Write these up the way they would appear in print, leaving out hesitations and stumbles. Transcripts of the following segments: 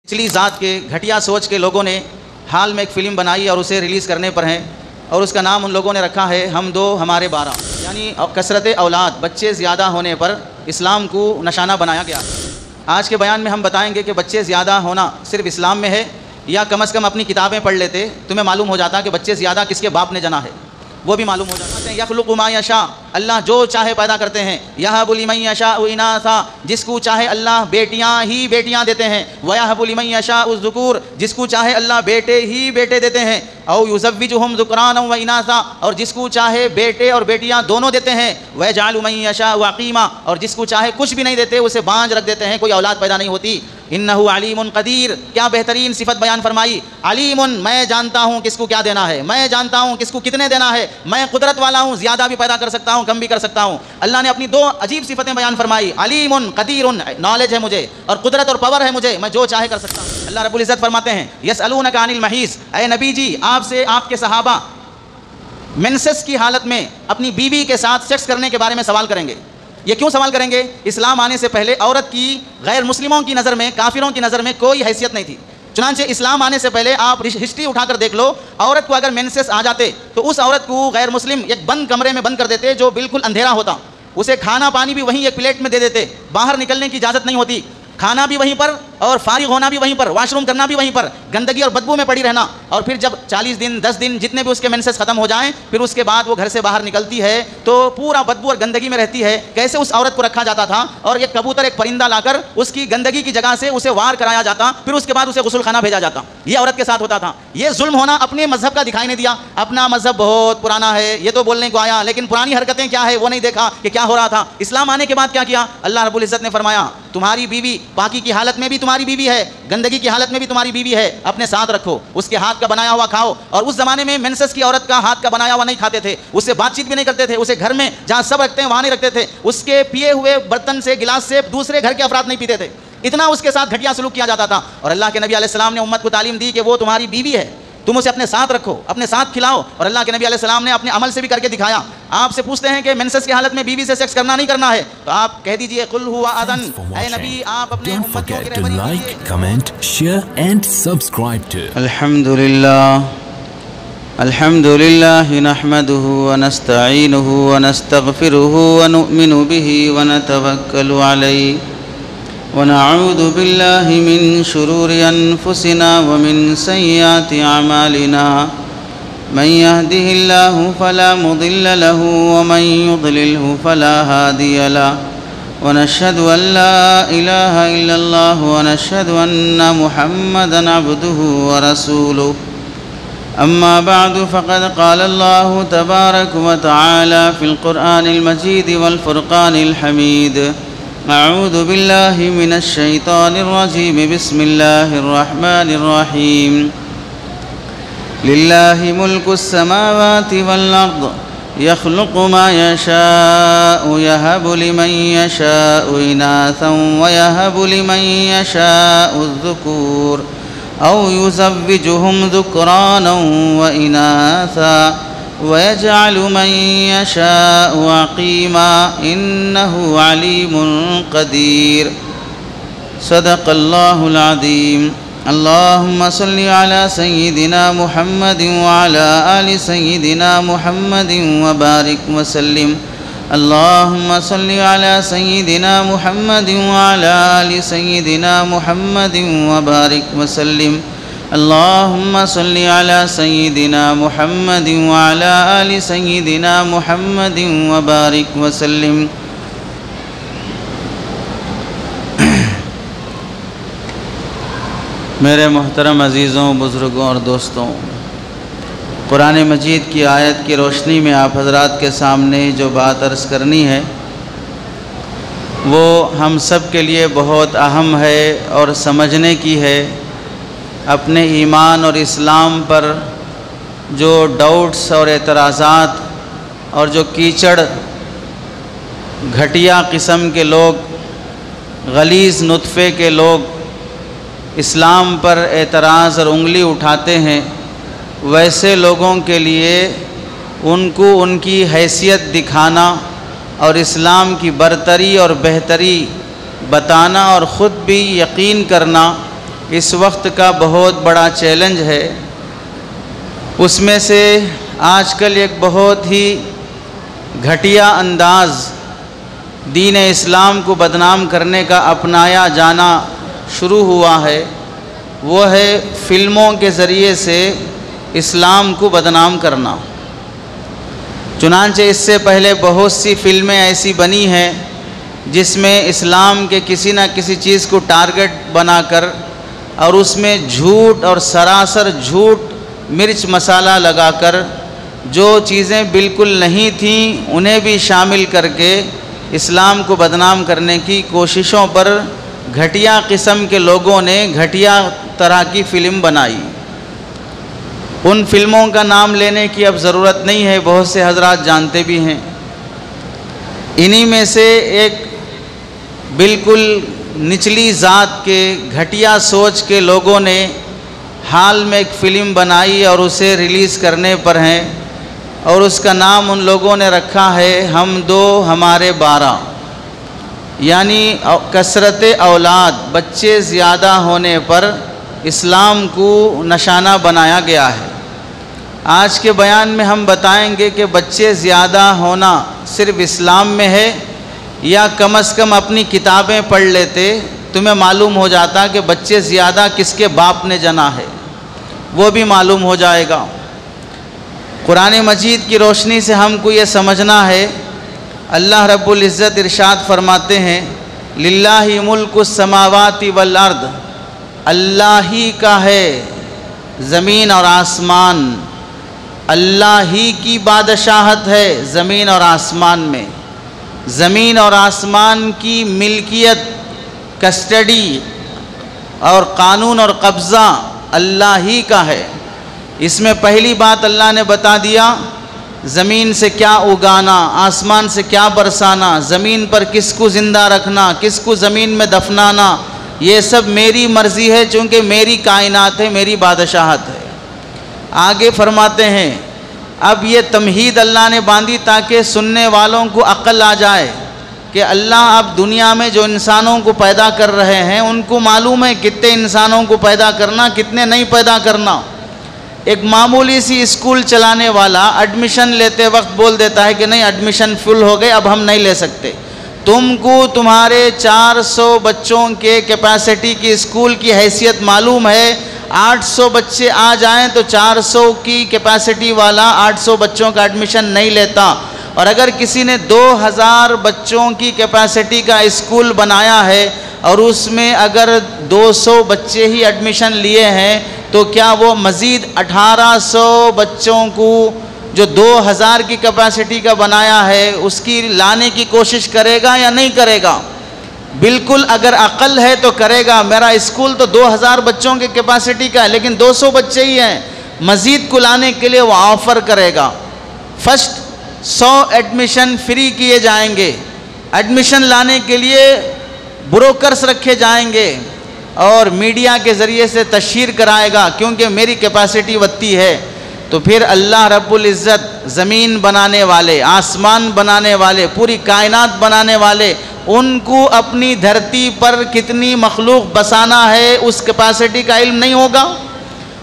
پچھلی ذات کے گھٹیا سوچ کے لوگوں نے حال میں ایک فلم بنائی اور اسے ریلیز کرنے پر ہیں، اور اس کا نام ان لوگوں نے رکھا ہے ہم دو ہمارے 12، یعنی کثرت اولاد، بچے زیادہ ہونے پر اسلام کو نشانہ بنایا گیا۔ آج کے بیان میں ہم بتائیں گے کہ بچے زیادہ ہونا صرف اسلام میں ہے، یا کم از کم اپنی کتابیں پڑھ لیتے تمہیں معلوم ہو جاتا کہ بچے زیادہ کس کے باپ نے جنا ہے، وہ بھی معلوم ہو جاتا ہے۔ یخلق ما یشاء، اللہ جو چاہے پیدا کرتے ہیں۔ یہب لمن یشاء اناثا، جس کو چاہے اللہ بیٹیاں ہی بیٹیاں دیتے ہیں۔ ویہب لمن یشاء الذکور، جس کو چاہے اللہ بیٹے ہی بیٹے دیتے ہیں۔ او یزوجہم ذکرانا و اناثا، اور جس کو چاہے بیٹے اور بیٹیاں دونوں دیتے ہیں۔ ویجعل من یشاء عقیما، اور جس کو چاہے کچھ بھی نہیں دیتے، اسے بانجھ رکھ دیتے ہیں، کوئی اولاد پیدا نہیں ہوتی۔ انہ علیم قدیر، کیا بہترین صفت بیان فرمائی۔ علیم، میں جانتا ہوں کس کو کیا دینا ہے، میں جانتا ہوں کس کو کتنے دینا ہے، میں قدرت والا ہوں، زیادہ بھی پیدا کر سکتا ہوں، کم بھی کر سکتا ہوں۔ اللہ نے اپنی دو عجیب صفتیں بیان فرمائی، علیم قدیر، نالج ہے مجھے، اور قدرت اور پاور ہے مجھے، میں جو چاہے کر سکتا ہوں۔ اللہ رب العزت فرماتے ہیں یسألونک عن المحیض، اے نبی جی آپ سے آپ کے صحابہ منسس کی حالت میں اپنی بیوی کے ساتھ سیکس کرنے کے بارے میں سوال کریں گے۔ یہ کیوں سوال کریں گے؟ اسلام آنے سے پہلے عورت کی غیر مسلموں کی نظر میں، کافروں کی نظر میں کوئی حیثیت نہیں تھی۔ چنانچہ اسلام آنے سے پہلے آپ ہسٹری اٹھا کر دیکھ لو، عورت کو اگر مینسس آ جاتے تو اس عورت کو غیر مسلم ایک بند کمرے میں بند کر دیتے جو بالکل اندھیرا ہوتا، اسے کھانا پانی بھی وہیں ایک پلیٹ میں دے دیتے، باہر نکلنے کی اجازت نہیں ہوتی، کھانا بھی وہیں پر اور فارغ ہونا بھی وہیں پر، واش روم کرنا بھی وہیں پر، گندگی اور بدبو میں پڑی رہنا۔ اور پھر جب 40 دن 10 دن جتنے بھی اس کے مینسس ختم ہو جائیں، پھر اس کے بعد وہ گھر سے باہر نکلتی ہے تو پورا بدبو اور گندگی میں رہتی ہے۔ کیسے اس عورت کو رکھا جاتا تھا اور ایک کبوتر ایک پرندہ لا کر اس کی گندگی کی جگہ سے اسے وار کرایا جاتا، پھر اس کے بعد اسے غسل خانہ بھیجا جاتا، یہ عورت کے ساتھ ہوتا تھا۔ یہ ظلم ہونا اپنے مذہب کا دکھائی نہیں دیا، اپنا مذہب بہت پرانا ہے یہ تو بولنے کو آیا، لیکن پرانی حرکتیں کیا ہے وہ نہیں دیکھا کہ کیا ہو رہا تھا۔ اسلام آنے کے بعد کیا کیا؟ اللہ رب العزت نے فرمایا تمہاری بیوی پاکی کی حالت میں بھی تمہاری بیوی ہے، گندگی کی حالت میں بھی تمہاری بیوی ہے، اپنے ساتھ رکھو، اس کے ہاتھ کا بنایا ہوا کھاؤ۔ اور اس زمانے میں مینسس کی عورت کا ہاتھ کا بنایا ہوا نہیں کھاتے تھے، اس سے بات چیت بھی نہیں کرتے تھے، اسے گھر میں جہاں سب رکھتے ہیں وہاں نہیں رکھتے تھے، اس کے پیے ہوئے برتن سے گلاس سے دوسرے گھر کے افراد نہیں پیتے تھے، اتنا اس کے ساتھ گھٹیا سلوک کیا جاتا تھا۔ اور اللہ کے نبی علیہ السلام نے امت کو تعلیم دی کہ وہ تمہاری بیوی ہے، تم اسے اپنے ساتھ رکھو، اپنے ساتھ کھلاؤ۔ اور اللہ کے نبی علیہ السلام نے اپنے عمل سے بھی کر کے دکھایا۔ آپ سے پوچھتے ہیں کہ مینسس کی حالت میں بیوی سے سیکس کرنا نہیں کرنا ہے، تو آپ کہہ دیجئے قل ہوا اذن، اے نبی آپ اپنے امتوں کی رہبری کیجئے۔ comment, share and subscribe to الحمد لله نحمده ونستعينه ونستغفره ونؤمن به ونتوكل عليه ونعوذ بالله من شرور أنفسنا ومن سيئات أعمالنا من يهده الله فلا مضل له ومن يضلله فلا هادي له ونشهد أن لا إله إلا الله ونشهد أن محمدا عبده ورسوله أما بعد فقد قال الله تبارك وتعالى في القرآن المجيد والفرقان الحميد أعوذ بالله من الشيطان الرجيم بسم الله الرحمن الرحيم لله ملك السماوات والأرض يخلق ما يشاء يهب لمن يشاء إناثا ويهب لمن يشاء الذكور أو يزوجهم ذكرانا وإناثا ويجعل من يشاء عقيما إنه عليم قدير صدق الله العظيم اللهم صل على سيدنا محمد وعلى آل سيدنا محمد وبارك وسلم اللهم صل على سيدنا محمد وعلى آل سيدنا محمد وبارك وسلم اللهم صل على سيدنا محمد وعلى آل سيدنا محمد وبارك وسلم میرے محترم عزیزوں، بزرگوں اور دوستوں، قرآن مجید کی آیت کی روشنی میں آپ حضرات کے سامنے جو بات عرض کرنی ہے وہ ہم سب کے لیے بہت اہم ہے اور سمجھنے کی ہے۔ اپنے ایمان اور اسلام پر جو ڈاؤٹس اور اعتراضات اور جو کیچڑ گھٹیا قسم کے لوگ، غلیظ نطفے کے لوگ اسلام پر اعتراض اور انگلی اٹھاتے ہیں، ویسے لوگوں کے لیے ان کو ان کی حیثیت دکھانا اور اسلام کی برتری اور بہتری بتانا اور خود بھی یقین کرنا اس وقت کا بہت بڑا چیلنج ہے، اس میں سے آج کل ایک بہت ہی گھٹیا انداز دین اسلام کو بدنام کرنے کا اپنایا جانا شروع ہوا ہے، وہ ہے فلموں کے ذریعے سے اسلام کو بدنام کرنا۔ چنانچہ اس سے پہلے بہت سی فلمیں ایسی بنی ہیں جس میں اسلام کے کسی نہ کسی چیز کو ٹارگٹ بنا کر اور اس میں جھوٹ اور سراسر جھوٹ مرچ مسالہ لگا کر جو چیزیں بالکل نہیں تھیں انہیں بھی شامل کر کے اسلام کو بدنام کرنے کی کوششوں پر گھٹیا قسم کے لوگوں نے گھٹیا طرح کی فلم بنائی۔ ان فلموں کا نام لینے کی اب ضرورت نہیں ہے، بہت سے حضرات جانتے بھی ہیں۔ انہی میں سے ایک بالکل نچلی ذات کے گھٹیا سوچ کے لوگوں نے حال میں ایک فلم بنائی اور اسے ریلیز کرنے پر ہیں، اور اس کا نام ان لوگوں نے رکھا ہے ہم دو ہمارے 12، یعنی کثرت اولاد، بچے زیادہ ہونے پر اسلام کو نشانہ بنایا گیا ہے۔ آج کے بیان میں ہم بتائیں گے کہ بچے زیادہ ہونا صرف اسلام میں ہے یا کم از کم اپنی کتابیں پڑھ لیتے تمہیں معلوم ہو جاتا کہ بچے زیادہ کس کے باپ نے جنا ہے، وہ بھی معلوم ہو جائے گا۔ قرآن مجید کی روشنی سے ہم کو یہ سمجھنا ہے، اللہ رب العزت ارشاد فرماتے ہیں للہ ملک السماوات والارض، اللہ ہی کا ہے زمین اور آسمان، اللہ ہی کی بادشاہت ہے زمین اور آسمان میں، زمین اور آسمان کی ملکیت، کسٹڈی اور قانون اور قبضہ اللہ ہی کا ہے۔ اس میں پہلی بات اللہ نے بتا دیا زمین سے کیا اگانا، آسمان سے کیا برسانا، زمین پر کس کو زندہ رکھنا، کس کو زمین میں دفنانا، یہ سب میری مرضی ہے چونکہ میری کائنات ہے، میری بادشاہت ہے۔ آگے فرماتے ہیں اب یہ تمہید اللہ نے باندھی تاکہ سننے والوں کو عقل آ جائے کہ اللہ اب دنیا میں جو انسانوں کو پیدا کر رہے ہیں ان کو معلوم ہے کتنے انسانوں کو پیدا کرنا، کتنے نہیں پیدا کرنا۔ ایک معمولی سی اسکول چلانے والا ایڈمیشن لیتے وقت بول دیتا ہے کہ نہیں ایڈمیشن فل ہو گئے، اب ہم نہیں لے سکتے۔ تم کو تمہارے 400 بچوں کے کیپیسٹی کی اسکول کی حیثیت معلوم ہے، 800 بچے آ جائیں تو 400 کی کیپیسٹی والا 800 بچوں کا ایڈمیشن نہیں لیتا، اور اگر کسی نے 2000 بچوں کی کیپیسٹی کا اسکول بنایا ہے اور اس میں اگر 200 بچے ہی ایڈمیشن لیے ہیں تو کیا وہ مزید 1800 بچوں کو جو 2000 کی کیپیسٹی کا بنایا ہے اس کی لانے کی کوشش کرے گا یا نہیں کرے گا؟ بالکل اگر عقل ہے تو کرے گا۔ میرا اسکول تو 2000 بچوں کے کیپیسٹی کا ہے لیکن 200 بچے ہی ہیں، مزید کو لانے کے لیے وہ آفر کرے گا۔ فرسٹ 100 ایڈمیشن فری کیے جائیں گے، ایڈمیشن لانے کے لیے بروکرز رکھے جائیں گے اور میڈیا کے ذریعے سے تشہیر کرائے گا کیونکہ میری کیپیسٹی وتی ہے۔ تو پھر اللہ رب العزت زمین بنانے والے، آسمان بنانے والے، پوری کائنات بنانے والے، ان کو اپنی دھرتی پر کتنی مخلوق بسانا ہے اس کیپیسٹی کا علم نہیں ہوگا؟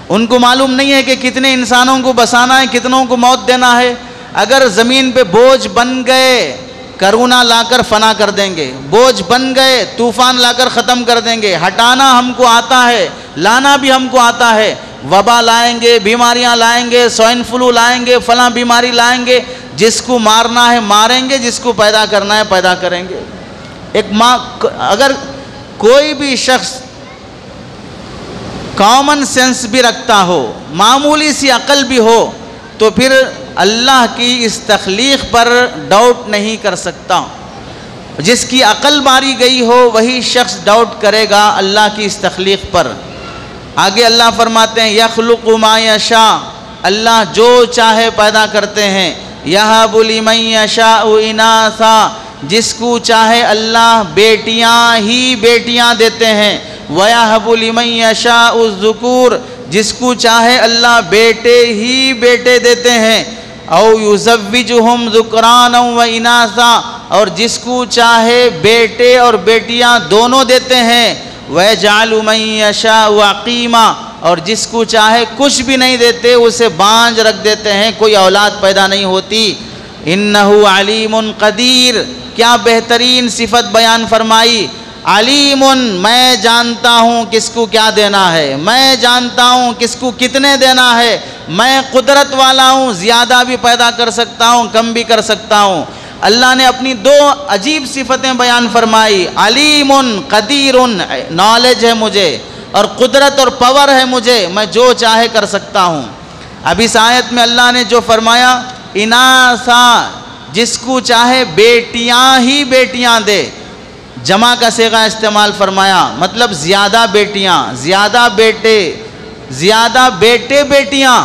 ان کو معلوم نہیں ہے کہ کتنے انسانوں کو بسانا ہے، کتنوں کو موت دینا ہے؟ اگر زمین پہ بوجھ بن گئے کرونا لا کر فنا کر دیں گے، بوجھ بن گئے طوفان لا کر ختم کر دیں گے۔ ہٹانا ہم کو آتا ہے، لانا بھی ہم کو آتا ہے۔ وبا لائیں گے، بیماریاں لائیں گے، سوائن فلو لائیں گے، فلاں بیماری لائیں گے، جس کو مارنا ہے ماریں گے، جس کو پیدا کرنا ہے پیدا کریں گے۔ ایک ماں اگر کوئی بھی شخص کامن سینس بھی رکھتا ہو، معمولی سی عقل بھی ہو، تو پھر اللہ کی اس تخلیق پر ڈاؤٹ نہیں کر سکتا۔ جس کی عقل ماری گئی ہو وہی شخص ڈاؤٹ کرے گا اللہ کی اس تخلیق پر۔ آگے اللہ فرماتے ہیں یخلق ما یشاء، اللہ جو چاہے پیدا کرتے ہیں۔ یہب لمن یشاء اناثا، جس کو چاہے اللہ بیٹیاں ہی بیٹیاں دیتے ہیں۔ وَيَهَبُ لِمَن يَشَاءُ الذُّكُورَ، جس کو چاہے اللہ بیٹے ہی بیٹے دیتے ہیں۔ او يُزَوِّجُهُمْ ذُكْرَانًا وَإِنَاثًا، اور جس کو چاہے بیٹے اور بیٹیاں دونوں دیتے ہیں۔ وَيَجْعَلُ مَن يَشَاءُ عَقِيمًا، اور جس کو چاہے کچھ بھی نہیں دیتے، اسے بانجھ رکھ دیتے ہیں، کوئی اولاد پیدا نہیں ہوتی۔ اِنَّهُ عَلِيمٌ قَدِيرٌ، کیا بہترین صفت بیان فرمائی، علیم، میں جانتا ہوں کس کو کیا دینا ہے، میں جانتا ہوں کس کو کتنے دینا ہے، میں قدرت والا ہوں، زیادہ بھی پیدا کر سکتا ہوں، کم بھی کر سکتا ہوں۔ اللہ نے اپنی دو عجیب صفتیں بیان فرمائی، علیم قدیر، نالج ہے مجھے، اور قدرت اور پاور ہے مجھے، میں جو چاہے کر سکتا ہوں۔ اب اس آیت میں اللہ نے جو فرمایا، اناسا، جس کو چاہے بیٹیاں ہی بیٹیاں دے، جمع کا صیغہ استعمال فرمایا، مطلب زیادہ بیٹیاں، زیادہ بیٹے، زیادہ بیٹے بیٹیاں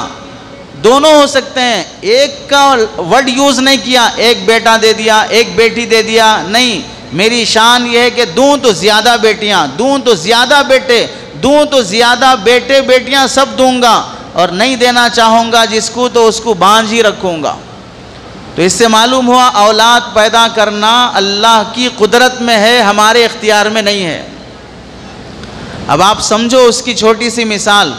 دونوں ہو سکتے ہیں۔ ایک کا ورڈ یوز نہیں کیا، ایک بیٹا دے دیا، ایک بیٹی دے دیا، نہیں، میری شان یہ ہے کہ دوں تو زیادہ بیٹیاں، دوں تو زیادہ بیٹے، دوں تو زیادہ بیٹے بیٹیاں سب دوں گا، اور نہیں دینا چاہوں گا جس کو تو اس کو بانجھ ہی رکھوں گا۔ تو اس سے معلوم ہوا اولاد پیدا کرنا اللہ کی قدرت میں ہے، ہمارے اختیار میں نہیں ہے۔ اب آپ سمجھو اس کی چھوٹی سی مثال،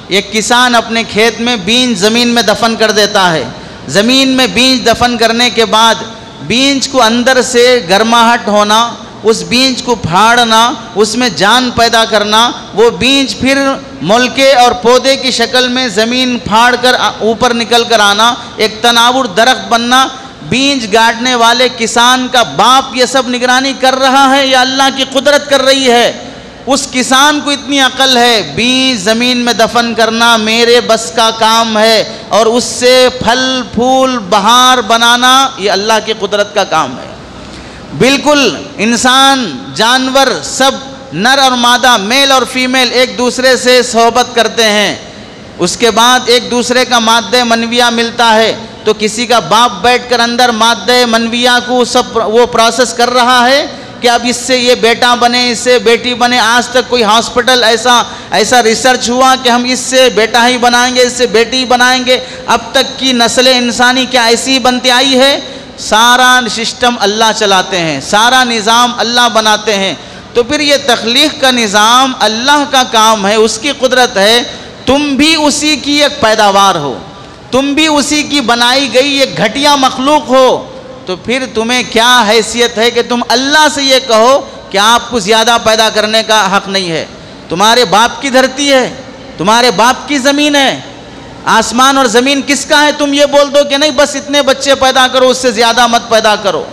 ایک کسان اپنے کھیت میں بیج زمین میں دفن کر دیتا ہے، زمین میں بیج دفن کرنے کے بعد بیج کو اندر سے گرماہٹ ہونا، اس بیج کو پھاڑنا، اس میں جان پیدا کرنا، وہ بیج پھر ملکے اور پودے کی شکل میں زمین پھاڑ کر اوپر نکل کر آنا، ایک تناور درخت بننا، بیج گاڑنے والے کسان کا باپ یہ سب نگرانی کر رہا ہے یا اللہ کی قدرت کر رہی ہے؟ اس کسان کو اتنی عقل ہے، بیج زمین میں دفن کرنا میرے بس کا کام ہے، اور اس سے پھل پھول بہار بنانا یہ اللہ کی قدرت کا کام ہے۔ بالکل انسان، جانور سب نر اور مادہ، میل اور فیمیل ایک دوسرے سے صحبت کرتے ہیں، اس کے بعد ایک دوسرے کا مادہ منویہ ملتا ہے، تو کسی کا باپ بیٹھ کر اندر مادہ منویہ کو سب وہ پروسیس کر رہا ہے کہ اب اس سے یہ بیٹا بنے، اس سے بیٹی بنے۔ آج تک کوئی ہاسپٹل ایسا ریسرچ ہوا کہ ہم اس سے بیٹا ہی بنائیں گے، اس سے بیٹی بنائیں گے؟ اب تک کی نسل انسانی کیا ایسی بنتی آئی ہے؟ سارا سسٹم اللہ چلاتے ہیں، سارا نظام اللہ بناتے ہیں۔ تو پھر یہ تخلیق کا نظام اللہ کا کام ہے، اس کی قدرت ہے، تم بھی اسی کی ایک پیداوار ہو، تم بھی اسی کی بنائی گئی ایک گھٹیا مخلوق ہو، تو پھر تمہیں کیا حیثیت ہے کہ تم اللہ سے یہ کہو کہ آپ کو زیادہ پیدا کرنے کا حق نہیں ہے؟ تمہارے باپ کی دھرتی ہے، تمہارے باپ کی زمین ہے، آسمان اور زمین کس کا ہے؟ تم یہ بول دو کہ نہیں بس اتنے بچے پیدا کرو، اس سے زیادہ مت پیدا کرو۔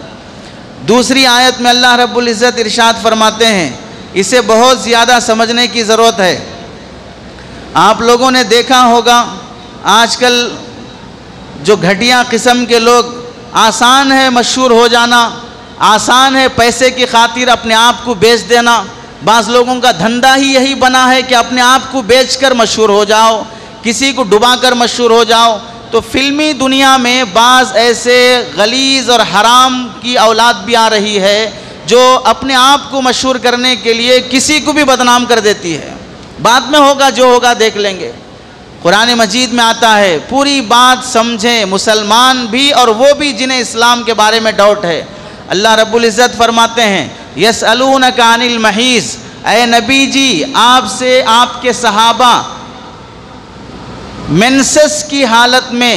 دوسری آیت میں اللہ رب العزت ارشاد فرماتے ہیں، اسے بہت زیادہ سمجھنے کی ضرورت ہے۔ آپ لوگوں نے دیکھا ہوگا آج کل جو گھٹیا قسم کے لوگ، آسان ہے مشہور ہو جانا، آسان ہے پیسے کی خاطر اپنے آپ کو بیچ دینا۔ بعض لوگوں کا دھندا ہی یہی بنا ہے کہ اپنے آپ کو بیچ کر مشہور ہو جاؤ، کسی کو ڈبا کر مشہور ہو جاؤ۔ تو فلمی دنیا میں بعض ایسے غلیظ اور حرام کی اولاد بھی آ رہی ہے جو اپنے آپ کو مشہور کرنے کے لیے کسی کو بھی بدنام کر دیتی ہے۔ بعد میں ہوگا جو ہوگا دیکھ لیں گے۔ قرآن مجید میں آتا ہے، پوری بات سمجھیں مسلمان بھی اور وہ بھی جنہیں اسلام کے بارے میں ڈاؤٹ ہے۔ اللہ رب العزت فرماتے ہیں، یسألونک عن المحیض، اے نبی جی آپ سے آپ کے صحابہ منسس کی حالت میں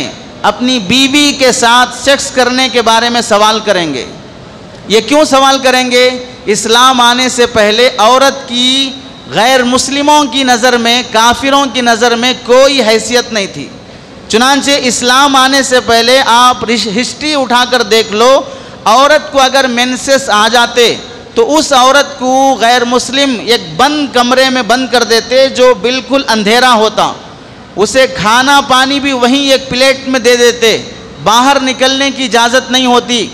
اپنی بیوی کے ساتھ سیکس کرنے کے بارے میں سوال کریں گے۔ یہ کیوں سوال کریں گے؟ اسلام آنے سے پہلے عورت کی غیر مسلموں کی نظر میں، کافروں کی نظر میں کوئی حیثیت نہیں تھی۔ چنانچہ اسلام آنے سے پہلے آپ ہسٹری اٹھا کر دیکھ لو، عورت کو اگر مینسس آ جاتے تو اس عورت کو غیر مسلم ایک بند کمرے میں بند کر دیتے جو بالکل اندھیرا ہوتا، اسے کھانا پانی بھی وہیں ایک پلیٹ میں دے دیتے، باہر نکلنے کی اجازت نہیں ہوتی،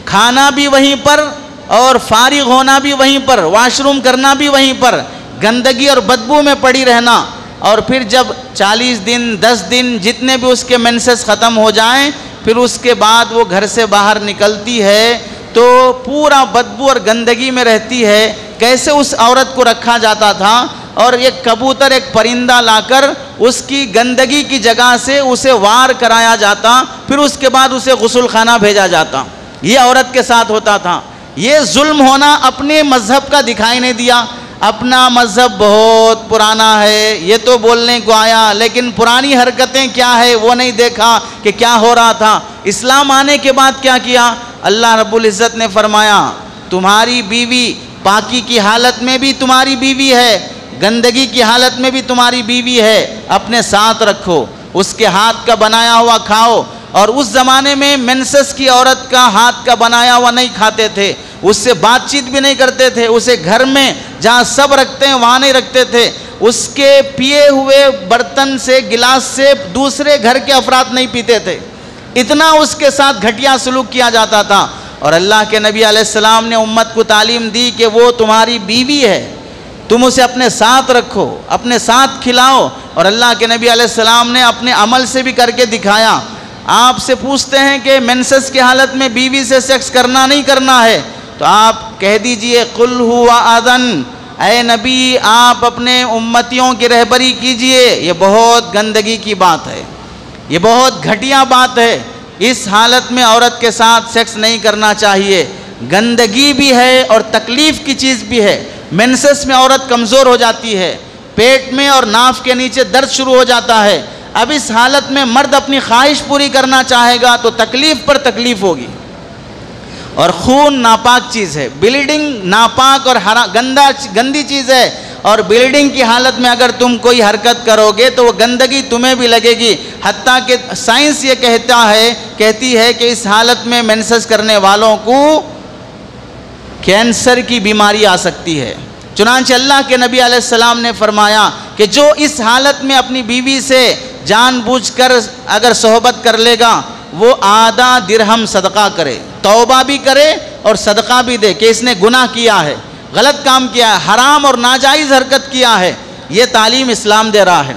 کھانا بھی وہیں پر اور فارغ ہونا بھی وہیں پر، واش روم کرنا بھی وہیں پر، گندگی اور بدبو میں پڑی رہنا، اور پھر جب 40 دن 10 دن جتنے بھی اس کے مینسس ختم ہو جائیں، پھر اس کے بعد وہ گھر سے باہر نکلتی ہے تو پورا بدبو اور گندگی میں رہتی ہے۔ کیسے اس عورت کو رکھا جاتا تھا، اور ایک کبوتر ایک پرندہ لا کر اس کی گندگی کی جگہ سے اسے وار کرایا جاتا، پھر اس کے بعد اسے غسل خانہ بھیجا جاتا۔ یہ عورت کے ساتھ ہوتا تھا۔ یہ ظلم ہونا اپنے مذہب کا دکھائی نہیں دیا، اپنا مذہب بہت پرانا ہے، یہ تو بولنے کو آیا، لیکن پرانی حرکتیں کیا ہے وہ نہیں دیکھا کہ کیا ہو رہا تھا۔ اسلام آنے کے بعد کیا کیا؟ اللہ رب العزت نے فرمایا تمہاری بیوی پاکی کی حالت میں بھی تمہاری بیوی ہے، گندگی کی حالت میں بھی تمہاری بیوی ہے، اپنے ساتھ رکھو، اس کے ہاتھ کا بنایا ہوا کھاؤ۔ اور اس زمانے میں مینسس کی عورت کا ہاتھ کا بنایا ہوا نہیں کھاتے تھے، اس سے بات چیت بھی نہیں کرتے تھے، اسے گھر میں جہاں سب رکھتے ہیں وہاں نہیں رکھتے تھے، اس کے پیے ہوئے برتن سے گلاس سے دوسرے گھر کے افراد نہیں پیتے تھے، اتنا اس کے ساتھ گھٹیا سلوک کیا جاتا تھا۔ اور اللہ کے نبی علیہ السلام نے امت کو تعلیم دی کہ وہ تمہاری بیوی ہے، تم اسے اپنے ساتھ رکھو، اپنے ساتھ کھلاؤ۔ اور اللہ کے نبی علیہ السلام نے اپنے عمل سے بھی کر کے دکھایا۔ آپ سے پوچھتے ہیں کہ مینسس کی حالت میں بیوی سے سیکس کرنا نہیں کرنا ہے، تو آپ کہہ دیجئے قل ہوا اذن، اے نبی آپ اپنے امتیوں کی رہبری کیجئے، یہ بہت گندگی کی بات ہے، یہ بہت گھٹیا بات ہے، اس حالت میں عورت کے ساتھ سیکس نہیں کرنا چاہیے، گندگی بھی ہے اور تکلیف کی چیز بھی ہے۔ مینسس میں عورت کمزور ہو جاتی ہے، پیٹ میں اور ناف کے نیچے درد شروع ہو جاتا ہے، اب اس حالت میں مرد اپنی خواہش پوری کرنا چاہے گا تو تکلیف پر تکلیف ہوگی۔ اور خون ناپاک چیز ہے، بلیڈنگ ناپاک اور گندی چیز ہے، اور بلیڈنگ کی حالت میں اگر تم کوئی حرکت کرو گے تو وہ گندگی تمہیں بھی لگے گی، حتیٰ کہ سائنس یہ کہتی ہے کہ اس حالت میں مینسس کرنے والوں کو کینسر کی بیماری آ سکتی ہے۔ چنانچہ اللہ کے نبی علیہ السلام نے فرمایا کہ جو اس حالت میں اپنی بیوی سے جان بوجھ کر اگر صحبت کر لے گا وہ آدھا درہم صدقہ کرے، توبہ بھی کرے اور صدقہ بھی دے کہ اس نے گناہ کیا ہے، غلط کام کیا ہے، حرام اور ناجائز حرکت کیا ہے، یہ تعلیم اسلام دے رہا ہے۔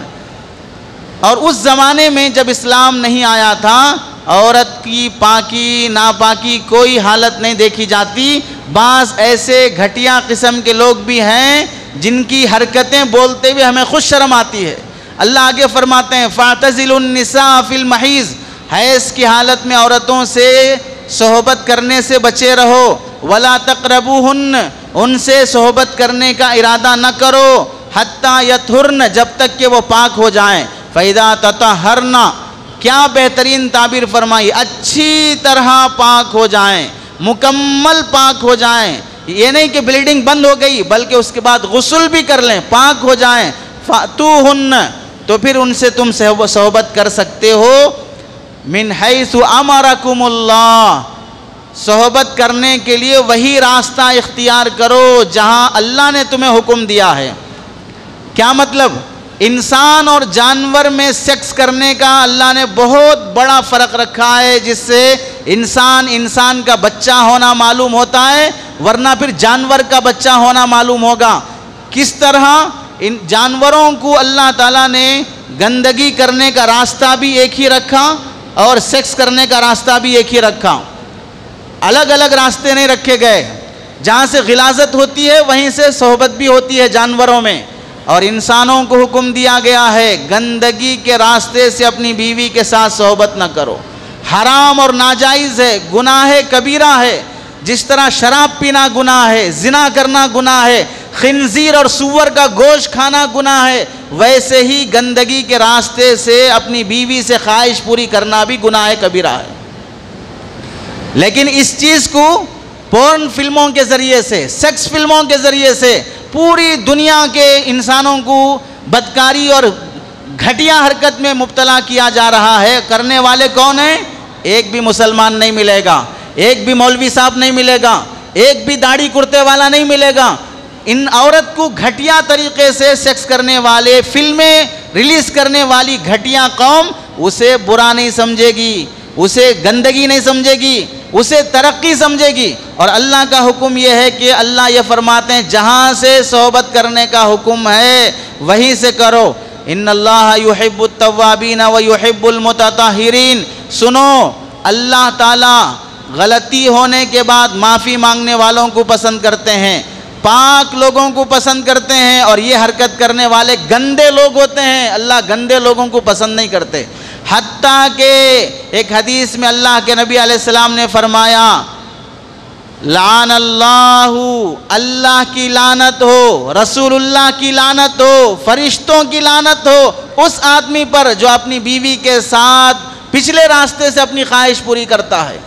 اور اس زمانے میں جب اسلام نہیں آیا تھا عورت کی پاکی ناپاکی کوئی حالت نہیں دیکھی جاتی۔ بعض ایسے گھٹیا قسم کے لوگ بھی ہیں جن کی حرکتیں بولتے ہوئے ہمیں خود شرم آتی ہے۔ اللہ آگے فرماتے ہیں فَاعْتَزِلُوا النِّسَاءَ فِي الْمَحِيضِ، حیض کی حالت میں عورتوں سے صحبت کرنے سے بچے رہو، وَلَا تَقْرَبُوهُنَّ، ان سے صحبت کرنے کا ارادہ نہ کرو، حَتَّى يَطْهُرْنَ، جب تک کہ وہ پاک ہو جائیں، فَإِذَا تَطَهَّرْنَ، کیا بہترین تعبیر فرمائی، اچھی طرح پاک ہو جائیں، مکمل پاک ہو جائیں، یہ نہیں کہ بلیڈنگ بند ہو گئی بلکہ اس کے بعد غسل بھی کر لیں، پاک ہو جائیں، فَأْتُوهُنَّ، تو پھر ان سے تم صحبت کر سکتے ہو، مِنْ حَيْثُ أَمَرَكُمُ اللَّهُ، صحبت کرنے کے لیے وہی راستہ اختیار کرو جہاں اللہ نے تمہیں حکم دیا ہے۔ کیا مطلب؟ انسان اور جانور میں سیکس کرنے کا اللہ نے بہت بڑا فرق رکھا ہے، جس سے انسان کا بچہ ہونا معلوم ہوتا ہے، ورنہ پھر جانور کا بچہ ہونا معلوم ہوگا۔ کس طرح ان جانوروں کو اللہ تعالیٰ نے گندگی کرنے کا راستہ بھی ایک ہی رکھا اور سیکس کرنے کا راستہ بھی ایک ہی رکھا، الگ الگ راستے نہیں رکھے گئے۔ جہاں سے غلاظت ہوتی ہے وہیں سے صحبت بھی ہوتی ہے جانوروں میں، اور انسانوں کو حکم دیا گیا ہے گندگی کے راستے سے اپنی بیوی کے ساتھ صحبت نہ کرو، حرام اور ناجائز ہے، گناہ کبیرہ ہے۔ جس طرح شراب پینا گناہ ہے، زنا کرنا گناہ ہے، خنزیر اور سور کا گوشت کھانا گناہ ہے، ویسے ہی گندگی کے راستے سے اپنی بیوی سے خواہش پوری کرنا بھی گناہ کبیرہ ہے۔ لیکن اس چیز کو پورن فلموں کے ذریعے سے، سیکس فلموں کے ذریعے سے پوری دنیا کے انسانوں کو بدکاری اور گھٹیا حرکت میں مبتلا کیا جا رہا ہے۔ کرنے والے کون ہیں؟ ایک بھی مسلمان نہیں ملے گا، ایک بھی مولوی صاحب نہیں ملے گا، ایک بھی داڑھی کرتے والا نہیں ملے گا۔ ان عورت کو گھٹیا طریقے سے سیکس کرنے والے، فلمیں ریلیز کرنے والی گھٹیا قوم اسے برا نہیں سمجھے گی، اسے گندگی نہیں سمجھے گی، اسے ترقی سمجھے گی۔ اور اللہ کا حکم یہ ہے کہ اللہ یہ فرماتے ہیں جہاں سے صحبت کرنے کا حکم ہے وہیں سے کرو۔ ان اللہ یحب التوابین ویحب المتطہرین، سنو اللہ تعالیٰ غلطی ہونے کے بعد معافی مانگنے والوں کو پسند کرتے ہیں، پاک لوگوں کو پسند کرتے ہیں، اور یہ حرکت کرنے والے گندے لوگ ہوتے ہیں، اللہ گندے لوگوں کو پسند نہیں کرتے۔ حتیٰ کہ ایک حدیث میں اللہ کے نبی علیہ السلام نے فرمایا لعن اللہ، اللہ کی لعنت ہو، رسول اللہ کی لعنت ہو، فرشتوں کی لعنت ہو اس آدمی پر جو اپنی بیوی کے ساتھ پچھلے راستے سے اپنی خواہش پوری کرتا ہے۔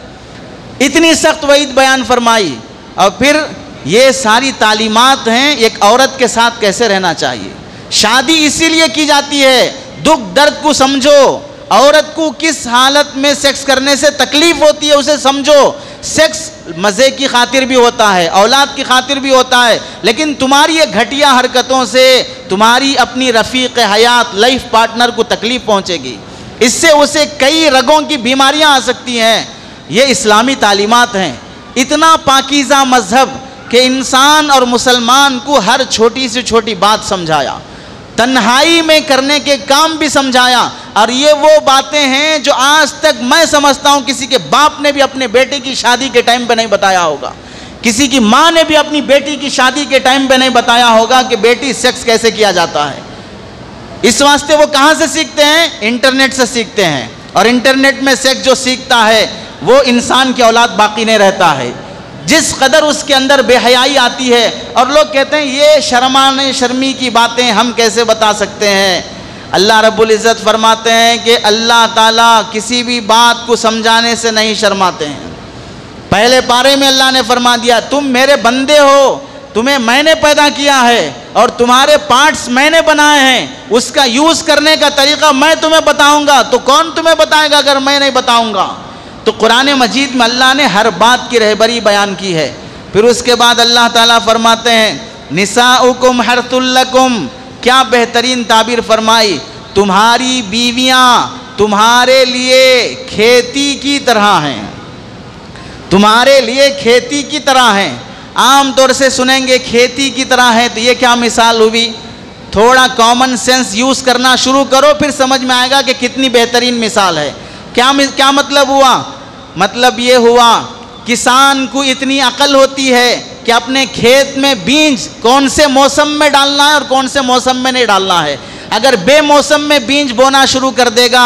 اتنی سخت وعید بیان فرمائی۔ اور پھر یہ ساری تعلیمات ہیں ایک عورت کے ساتھ کیسے رہنا چاہیے۔ شادی اسی لیے کی جاتی ہے، دکھ درد کو سمجھو، عورت کو کس حالت میں سیکس کرنے سے تکلیف ہوتی ہے اسے سمجھو۔ سیکس مزے کی خاطر بھی ہوتا ہے، اولاد کی خاطر بھی ہوتا ہے، لیکن تمہاری یہ گھٹیا حرکتوں سے تمہاری اپنی رفیق حیات لائف پارٹنر کو تکلیف پہنچے گی، اس سے اسے کئی رگوں کی بیماریاں آ سکتی ہیں۔ یہ اسلامی تعلیمات ہیں۔ اتنا پاکیزہ مذہب کہ انسان اور مسلمان کو ہر چھوٹی سے چھوٹی بات سمجھایا، تنہائی میں کرنے کے کام بھی سمجھایا۔ اور یہ وہ باتیں ہیں جو آج تک میں سمجھتا ہوں کسی کے باپ نے بھی اپنے بیٹے کی شادی کے ٹائم پہ نہیں بتایا ہوگا، کسی کی ماں نے بھی اپنی بیٹی کی شادی کے ٹائم پہ نہیں بتایا ہوگا کہ بیٹی سیکس کیسے کیا جاتا ہے۔ اس واسطے وہ کہاں سے سیکھتے ہیں؟ انٹرنیٹ سے سیکھتے ہیں، اور انٹرنیٹ میں سیکس جو سیکھتا ہے وہ انسان کی اولاد باقی نہیں رہتا ہے۔ جس قدر اس کے اندر بے حیائی آتی ہے، اور لوگ کہتے ہیں یہ شرمانے شرمی کی باتیں ہم کیسے بتا سکتے ہیں۔ اللہ رب العزت فرماتے ہیں کہ اللہ تعالیٰ کسی بھی بات کو سمجھانے سے نہیں شرماتے ہیں۔ پہلے پارے میں اللہ نے فرما دیا تم میرے بندے ہو، تمہیں میں نے پیدا کیا ہے اور تمہارے پارٹس میں نے بنائے ہیں، اس کا یوز کرنے کا طریقہ میں تمہیں بتاؤں گا، تو کون تمہیں بتائے گا اگر میں نہیں بتاؤں گا؟ تو قرآن مجید میں اللہ نے ہر بات کی رہبری بیان کی ہے۔ پھر اس کے بعد اللہ تعالیٰ فرماتے ہیں نساؤکم حرث لکم، کیا بہترین تعبیر فرمائی، تمہاری بیویاں تمہارے لیے کھیتی کی طرح ہیں، تمہارے لیے کھیتی کی طرح ہیں۔ عام طور سے سنیں گے کھیتی کی طرح ہے تو یہ کیا مثال ہوئی؟ تھوڑا کامن سینس یوز کرنا شروع کرو پھر سمجھ میں آئے گا کہ کتنی بہترین مثال ہے۔ کیا مطلب ہوا؟ مطلب یہ ہوا کسان کو اتنی عقل ہوتی ہے کہ اپنے کھیت میں بیج کون سے موسم میں ڈالنا ہے اور کون سے موسم میں نہیں ڈالنا ہے۔ اگر بے موسم میں بیج بونا شروع کر دے گا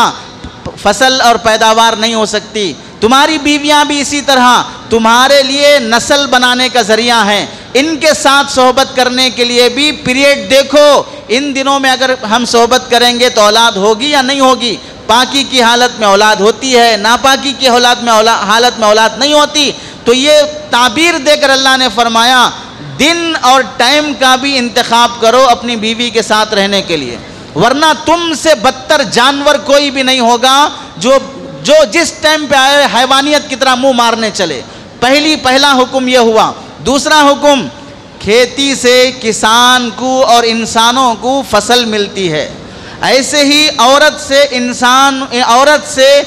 فصل اور پیداوار نہیں ہو سکتی۔ تمہاری بیویاں بھی اسی طرح تمہارے لیے نسل بنانے کا ذریعہ ہیں۔ ان کے ساتھ صحبت کرنے کے لیے بھی پیریڈ دیکھو، ان دنوں میں اگر ہم صحبت کریں گے تو اولاد ہوگی یا نہیں ہوگی؟ پاکی کی حالت میں اولاد ہوتی ہے، ناپاکی کی حالت میں اولاد نہیں ہوتی۔ تو یہ تعبیر دے کر اللہ نے فرمایا دن اور ٹائم کا بھی انتخاب کرو اپنی بیوی کے ساتھ رہنے کے لیے، ورنہ تم سے بدتر جانور کوئی بھی نہیں ہوگا جو جس ٹائم پہ آئے حیوانیت کی طرح منہ مارنے چلے۔ پہلا حکم یہ ہوا۔ دوسرا حکم، کھیتی سے کسان کو اور انسانوں کو فصل ملتی ہے، ایسے ہی عورت سے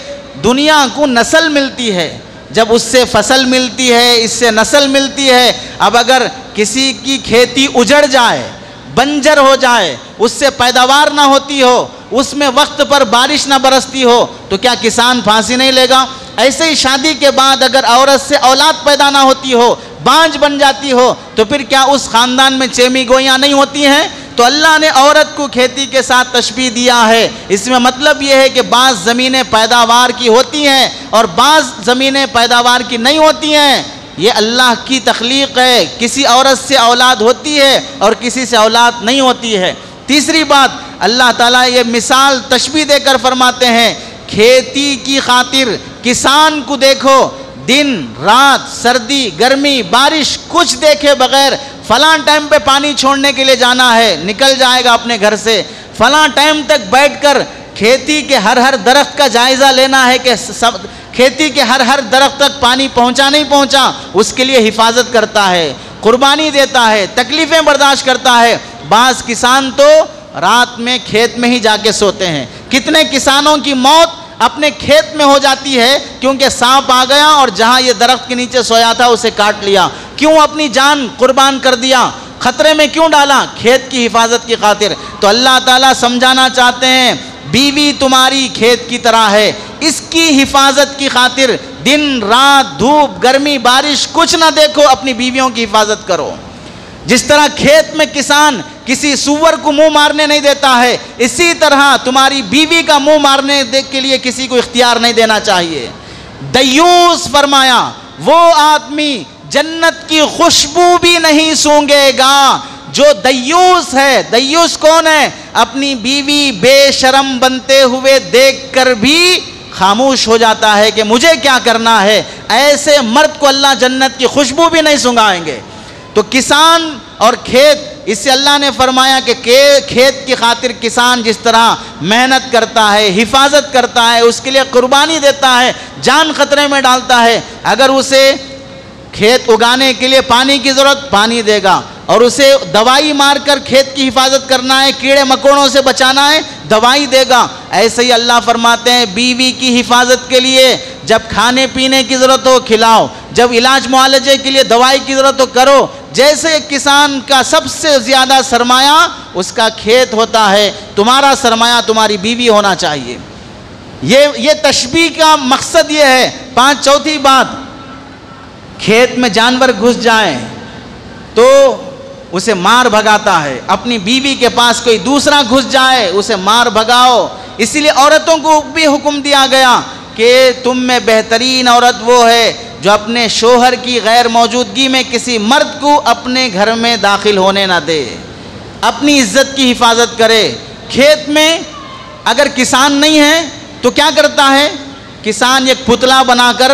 دنیا کو نسل ملتی ہے۔ جب اس سے فصل ملتی ہے، اس سے نسل ملتی ہے، اب اگر کسی کی کھیتی اجڑ جائے، بنجر ہو جائے، اس سے پیداوار نہ ہوتی ہو، اس میں وقت پر بارش نہ برستی ہو، تو کیا کسان پھانسی نہیں لے گا؟ ایسے ہی شادی کے بعد اگر عورت سے اولاد پیدا نہ ہوتی ہو، بانجھ بن جاتی ہو، تو پھر کیا اس خاندان میں چیمی گوئیاں نہیں ہوتی ہیں؟ تو اللہ نے عورت کو کھیتی کے ساتھ تشبیہ دیا ہے۔ اس میں مطلب یہ ہے کہ بعض زمینیں پیداوار کی ہوتی ہیں اور بعض زمینیں پیداوار کی نہیں ہوتی ہیں۔ یہ اللہ کی تخلیق ہے، کسی عورت سے اولاد ہوتی ہے اور کسی سے اولاد نہیں ہوتی ہے۔ تیسری بات، اللہ تعالیٰ یہ مثال تشبیہ دے کر فرماتے ہیں کھیتی کی خاطر کسان کو دیکھو، دن رات سردی گرمی بارش کچھ دیکھے بغیر فلاں ٹائم پہ پانی چھوڑنے کے لیے جانا ہے، نکل جائے گا اپنے گھر سے، فلاں ٹائم تک بیٹھ کر کھیتی کے ہر درخت کا جائزہ لینا ہے کہ کھیتی کے ہر درخت تک پانی پہنچا نہیں پہنچا، اس کے لیے حفاظت کرتا ہے، قربانی دیتا ہے، تکلیفیں برداشت کرتا ہے۔ بعض کسان تو رات میں کھیت میں ہی جا کے سوتے ہیں۔ کتنے کسانوں کی موت اپنے کھیت میں ہو جاتی ہے کیونکہ سانپ آ گیا اور جہاں یہ درخت کے نیچے سویا تھا اسے کاٹ لیا۔ کیوں اپنی جان قربان کر دیا؟ خطرے میں کیوں ڈالا؟ کھیت کی حفاظت کی خاطر۔ تو اللہ تعالیٰ سمجھانا چاہتے ہیں بیوی تمہاری کھیت کی طرح ہے، اس کی حفاظت کی خاطر دن رات دھوپ گرمی بارش کچھ نہ دیکھو، اپنی بیویوں کی حفاظت کرو۔ جس طرح کھیت میں کسان کسی سور کو منہ مارنے نہیں دیتا ہے، اسی طرح تمہاری بیوی کا منہ مارنے کے لیے کسی کو اختیار نہیں دینا چاہیے۔ دیوس فرمایا وہ آدمی جنت کی خوشبو بھی نہیں سونگھے گا۔ جو دیوس ہے، دیوس کون ہے؟ اپنی بیوی بے شرم بنتے ہوئے دیکھ کر بھی خاموش ہو جاتا ہے کہ مجھے کیا کرنا ہے، ایسے مرد کو اللہ جنت کی خوشبو بھی نہیں سونگھائیں گے۔ تو کسان اور کھیت، اس سے اللہ نے فرمایا کہ کھیت کی خاطر کسان جس طرح محنت کرتا ہے، حفاظت کرتا ہے، اس کے لیے قربانی دیتا ہے، جان خطرے میں ڈالتا ہے، اگر اسے کھیت اگانے کے لیے پانی کی ضرورت، پانی دے گا، اور اسے دوائی مار کر کھیت کی حفاظت کرنا ہے، کیڑے مکوڑوں سے بچانا ہے، دوائی دے گا۔ ایسے ہی اللہ فرماتے ہیں بیوی کی حفاظت کے لیے جب کھانے پینے کی ضرورت ہو کھلاؤ، جب علاج معالجے کے لیے دوائی کی ضرورت ہو کرو۔ جیسے کسان کا سب سے زیادہ سرمایہ اس کا کھیت ہوتا ہے، تمہارا سرمایہ تمہاری بیوی ہونا چاہیے۔ یہ تشبیہ کا مقصد یہ ہے۔ چوتھی بات، کھیت میں جانور گھس جائیں تو اسے مار بھگاتا ہے، اپنی بیوی کے پاس کوئی دوسرا گھس جائے اسے مار بھگاؤ۔ اسی لیے عورتوں کو بھی حکم دیا گیا کہ تم میں بہترین عورت وہ ہے جو اپنے شوہر کی غیر موجودگی میں کسی مرد کو اپنے گھر میں داخل ہونے نہ دے، اپنی عزت کی حفاظت کرے۔ کھیت میں اگر کسان نہیں ہے تو کیا کرتا ہے؟ کسان ایک پتلا بنا کر،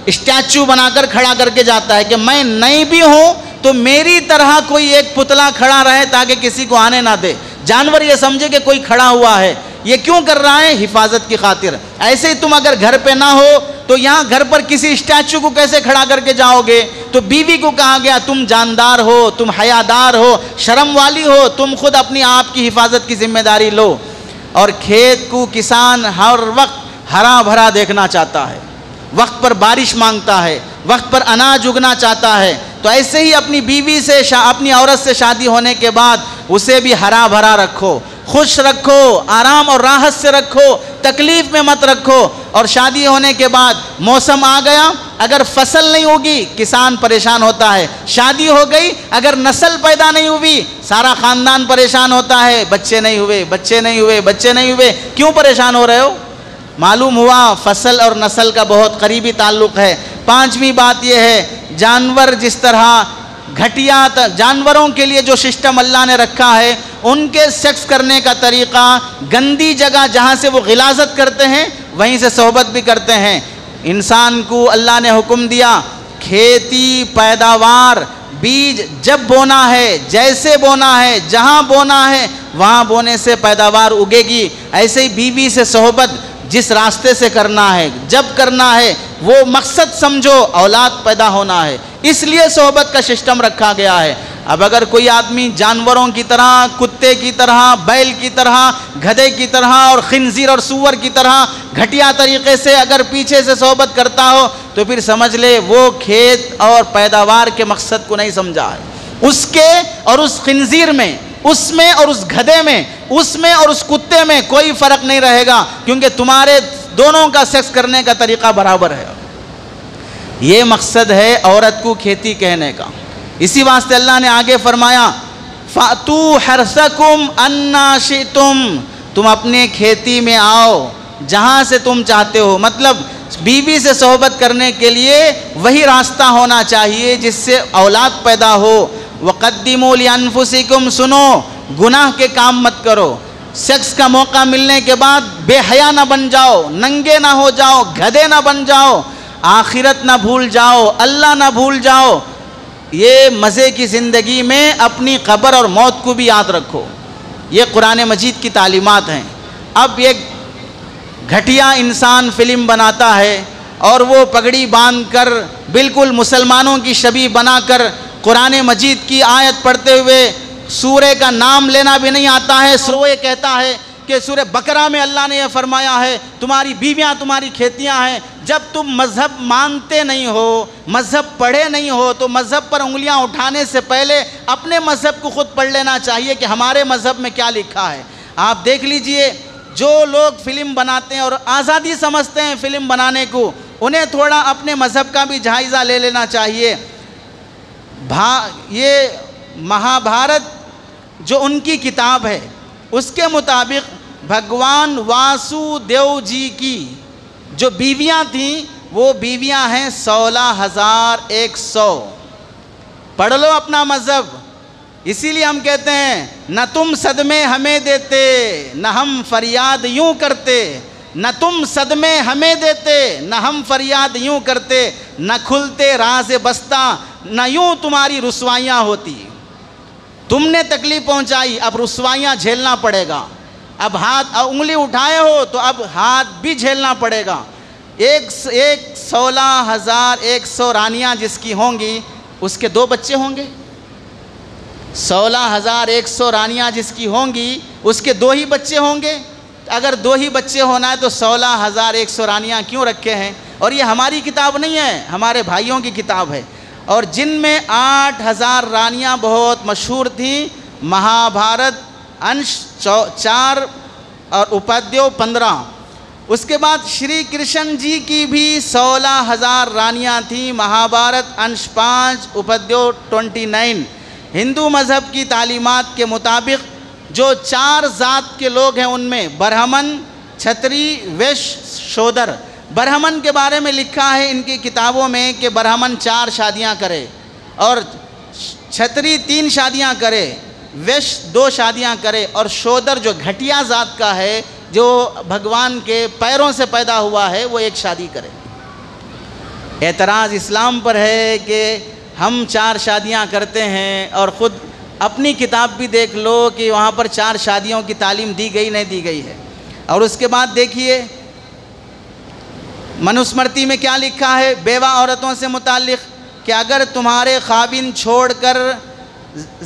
اسٹیچو بنا کر کھڑا کر کے جاتا ہے کہ میں نہیں بھی ہوں تو میری طرح کوئی ایک پتلا کھڑا رہے تاکہ کسی کو آنے نہ دے، جانور یہ سمجھے کہ کوئی کھڑا ہوا ہے۔ یہ کیوں کر رہا ہے؟ حفاظت کی خاطر۔ ایسے ہی تم اگر گھر پہ نہ ہو تو یہاں گھر پر کسی اسٹیچو کو کیسے کھڑا کر کے جاؤ گے؟ تو بیوی کو کہا گیا تم جاندار ہو، تم حیادار ہو، شرم والی ہو، تم خود اپنی آپ کی حفاظت کی ذمہ داری لو۔ اور کھیت کو کسان ہر وقت ہرا بھرا دیکھنا چاہتا ہے، وقت پر بارش مانگتا ہے، وقت پر اناج اگنا چاہتا ہے۔ تو ایسے ہی اپنی بیوی سے، اپنی عورت سے شادی ہونے کے بعد اسے بھی ہرا بھرا رکھو، خوش رکھو، آرام اور راحت سے رکھو، تکلیف میں مت رکھو۔ اور شادی ہونے کے بعد موسم آ گیا، اگر فصل نہیں ہوگی کسان پریشان ہوتا ہے، شادی ہو گئی اگر نسل پیدا نہیں ہوئی سارا خاندان پریشان ہوتا ہے، بچے نہیں ہوئے، بچے نہیں ہوئے، بچے نہیں ہوئے۔ کیوں پریشان ہو رہے ہو؟ معلوم ہوا فصل اور نسل کا بہت قریبی تعلق ہے۔ پانچویں بات یہ ہے، جانور جس طرح گھٹیا جانوروں کے لیے جو سسٹم اللہ نے رکھا ہے، ان کے سیکس کرنے کا طریقہ گندی جگہ جہاں سے وہ غلاظت کرتے ہیں وہیں سے صحبت بھی کرتے ہیں۔ انسان کو اللہ نے حکم دیا کھیتی پیداوار بیج جب بونا ہے، جیسے بونا ہے، جہاں بونا ہے وہاں بونے سے پیداوار اگے گی۔ ایسے ہی بیوی سے صحبت جس راستے سے کرنا ہے، جب کرنا ہے، وہ مقصد سمجھو اولاد پیدا ہونا ہے، اس لیے صحبت کا سسٹم رکھا گیا ہے۔ اب اگر کوئی آدمی جانوروں کی طرح، کتے کی طرح، بیل کی طرح، گدھے کی طرح اور خنزیر اور سور کی طرح گھٹیا طریقے سے اگر پیچھے سے صحبت کرتا ہو تو پھر سمجھ لے وہ کھیت اور پیداوار کے مقصد کو نہیں سمجھا ہے۔ اس کے اور اس خنزیر میں، اس میں اور اس گدھے میں، اس میں اور اس کتے میں کوئی فرق نہیں رہے گا، کیونکہ تمہارے دونوں کا سیکس کرنے کا طریقہ برابر ہے۔ یہ مقصد ہے عورت کو کھیتی کہنے کا۔ اسی واسطے اللہ نے آگے فرمایا فَأْتُوا حَرْثَكُمْ أَنَّا شِئْتُمْ، تم اپنے کھیتی میں آؤ جہاں سے تم چاہتے ہو۔ مطلب بیوی سے صحبت کرنے کے لیے وہی راستہ ہونا چاہیے جس سے اولاد پیدا ہو۔ وَقَدِّمُوا لِأَنفُسِكُمْ، سنو گناہ کے کام مت کرو، سیکس کا موقع ملنے کے بعد بے حیا نہ بن جاؤ، ننگے نہ ہو جاؤ، گدھے نہ بن جاؤ، آخرت نہ بھول جاؤ، اللہ نہ بھول جاؤ۔ یہ مزے کی زندگی میں اپنی قبر اور موت کو بھی یاد رکھو۔ یہ قرآن مجید کی تعلیمات ہیں۔ اب ایک گھٹیا انسان فلم بناتا ہے اور وہ پگڑی باندھ کر بالکل مسلمانوں کی شبیہ بنا کر قرآن مجید کی آیت پڑھتے ہوئے سورہ کا نام لینا بھی نہیں آتا ہے، وہ یہ کہتا ہے کہ سورہ بقرہ میں اللہ نے یہ فرمایا ہے تمہاری بیویاں تمہاری کھیتیاں ہیں۔ جب تم مذہب مانتے نہیں ہو، مذہب پڑھے نہیں ہو، تو مذہب پر انگلیاں اٹھانے سے پہلے اپنے مذہب کو خود پڑھ لینا چاہیے کہ ہمارے مذہب میں کیا لکھا ہے۔ آپ دیکھ لیجئے جو لوگ فلم بناتے ہیں اور آزادی سمجھتے ہیں فلم بنانے کو، انہیں تھوڑا اپنے مذہب کا بھی جائزہ لے لینا چاہیے۔ یہ مہابھارت جو ان کی کتاب ہے اس کے مطابق بھگوان واسو دیو جی کی جو بیویاں تھیں وہ بیویاں ہیں 16,100۔ پڑھ لو اپنا مذہب. اسی لیے ہم کہتے ہیں نہ تم صدمے ہمیں دیتے نہ ہم فریاد یوں کرتے, نہ تم صدمے ہمیں دیتے نہ ہم فریاد یوں کرتے, نہ کھلتے راز بستہ نہ یوں تمہاری رسوائیاں ہوتی. تم نے تکلیف پہنچائی, اب رسوائیاں جھیلنا پڑے گا. اب ہاتھ انگلی اٹھائے ہو تو اب ہاتھ بھی جھیلنا پڑے گا. 16,100 رانیاں جس کی ہوں گی اس کے 2 بچے ہوں گے. 16,100 رانیاں جس کی ہوں گی اس کے 2 ہی بچے ہوں گے. اگر 2 ہی بچے ہونا ہے تو 16,100 رانیاں کیوں رکھے ہیں؟ اور یہ ہماری کتاب نہیں ہے, ہمارے بھائیوں کی کتاب ہے. اور جن میں 8,000 رانیاں بہت مشہور تھیں, مہابھارت انش 4 اور اپادیو 15. اس کے بعد شری کرشن جی کی بھی 16,000 رانیاں تھیں, مہابھارت انش 5 اپادیو 29. ہندو مذہب کی تعلیمات کے مطابق جو 4 ذات کے لوگ ہیں ان میں برہمن, چھتری, ویش, شودر. برہمن کے بارے میں لکھا ہے ان کی کتابوں میں کہ برہمن 4 شادیاں کرے اور چھتری 3 شادیاں کرے, ویش 2 شادیاں کرے, اور شودر جو گھٹیا ذات کا ہے جو بھگوان کے پیروں سے پیدا ہوا ہے وہ 1 شادی کرے. اعتراض اسلام پر ہے کہ ہم 4 شادیاں کرتے ہیں, اور خود اپنی کتاب بھی دیکھ لو کہ وہاں پر 4 شادیوں کی تعلیم دی گئی نہیں دی گئی ہے. اور اس کے بعد دیکھیے منوسمرتی میں کیا لکھا ہے بیوہ عورتوں سے متعلق کہ اگر تمہارے خاوند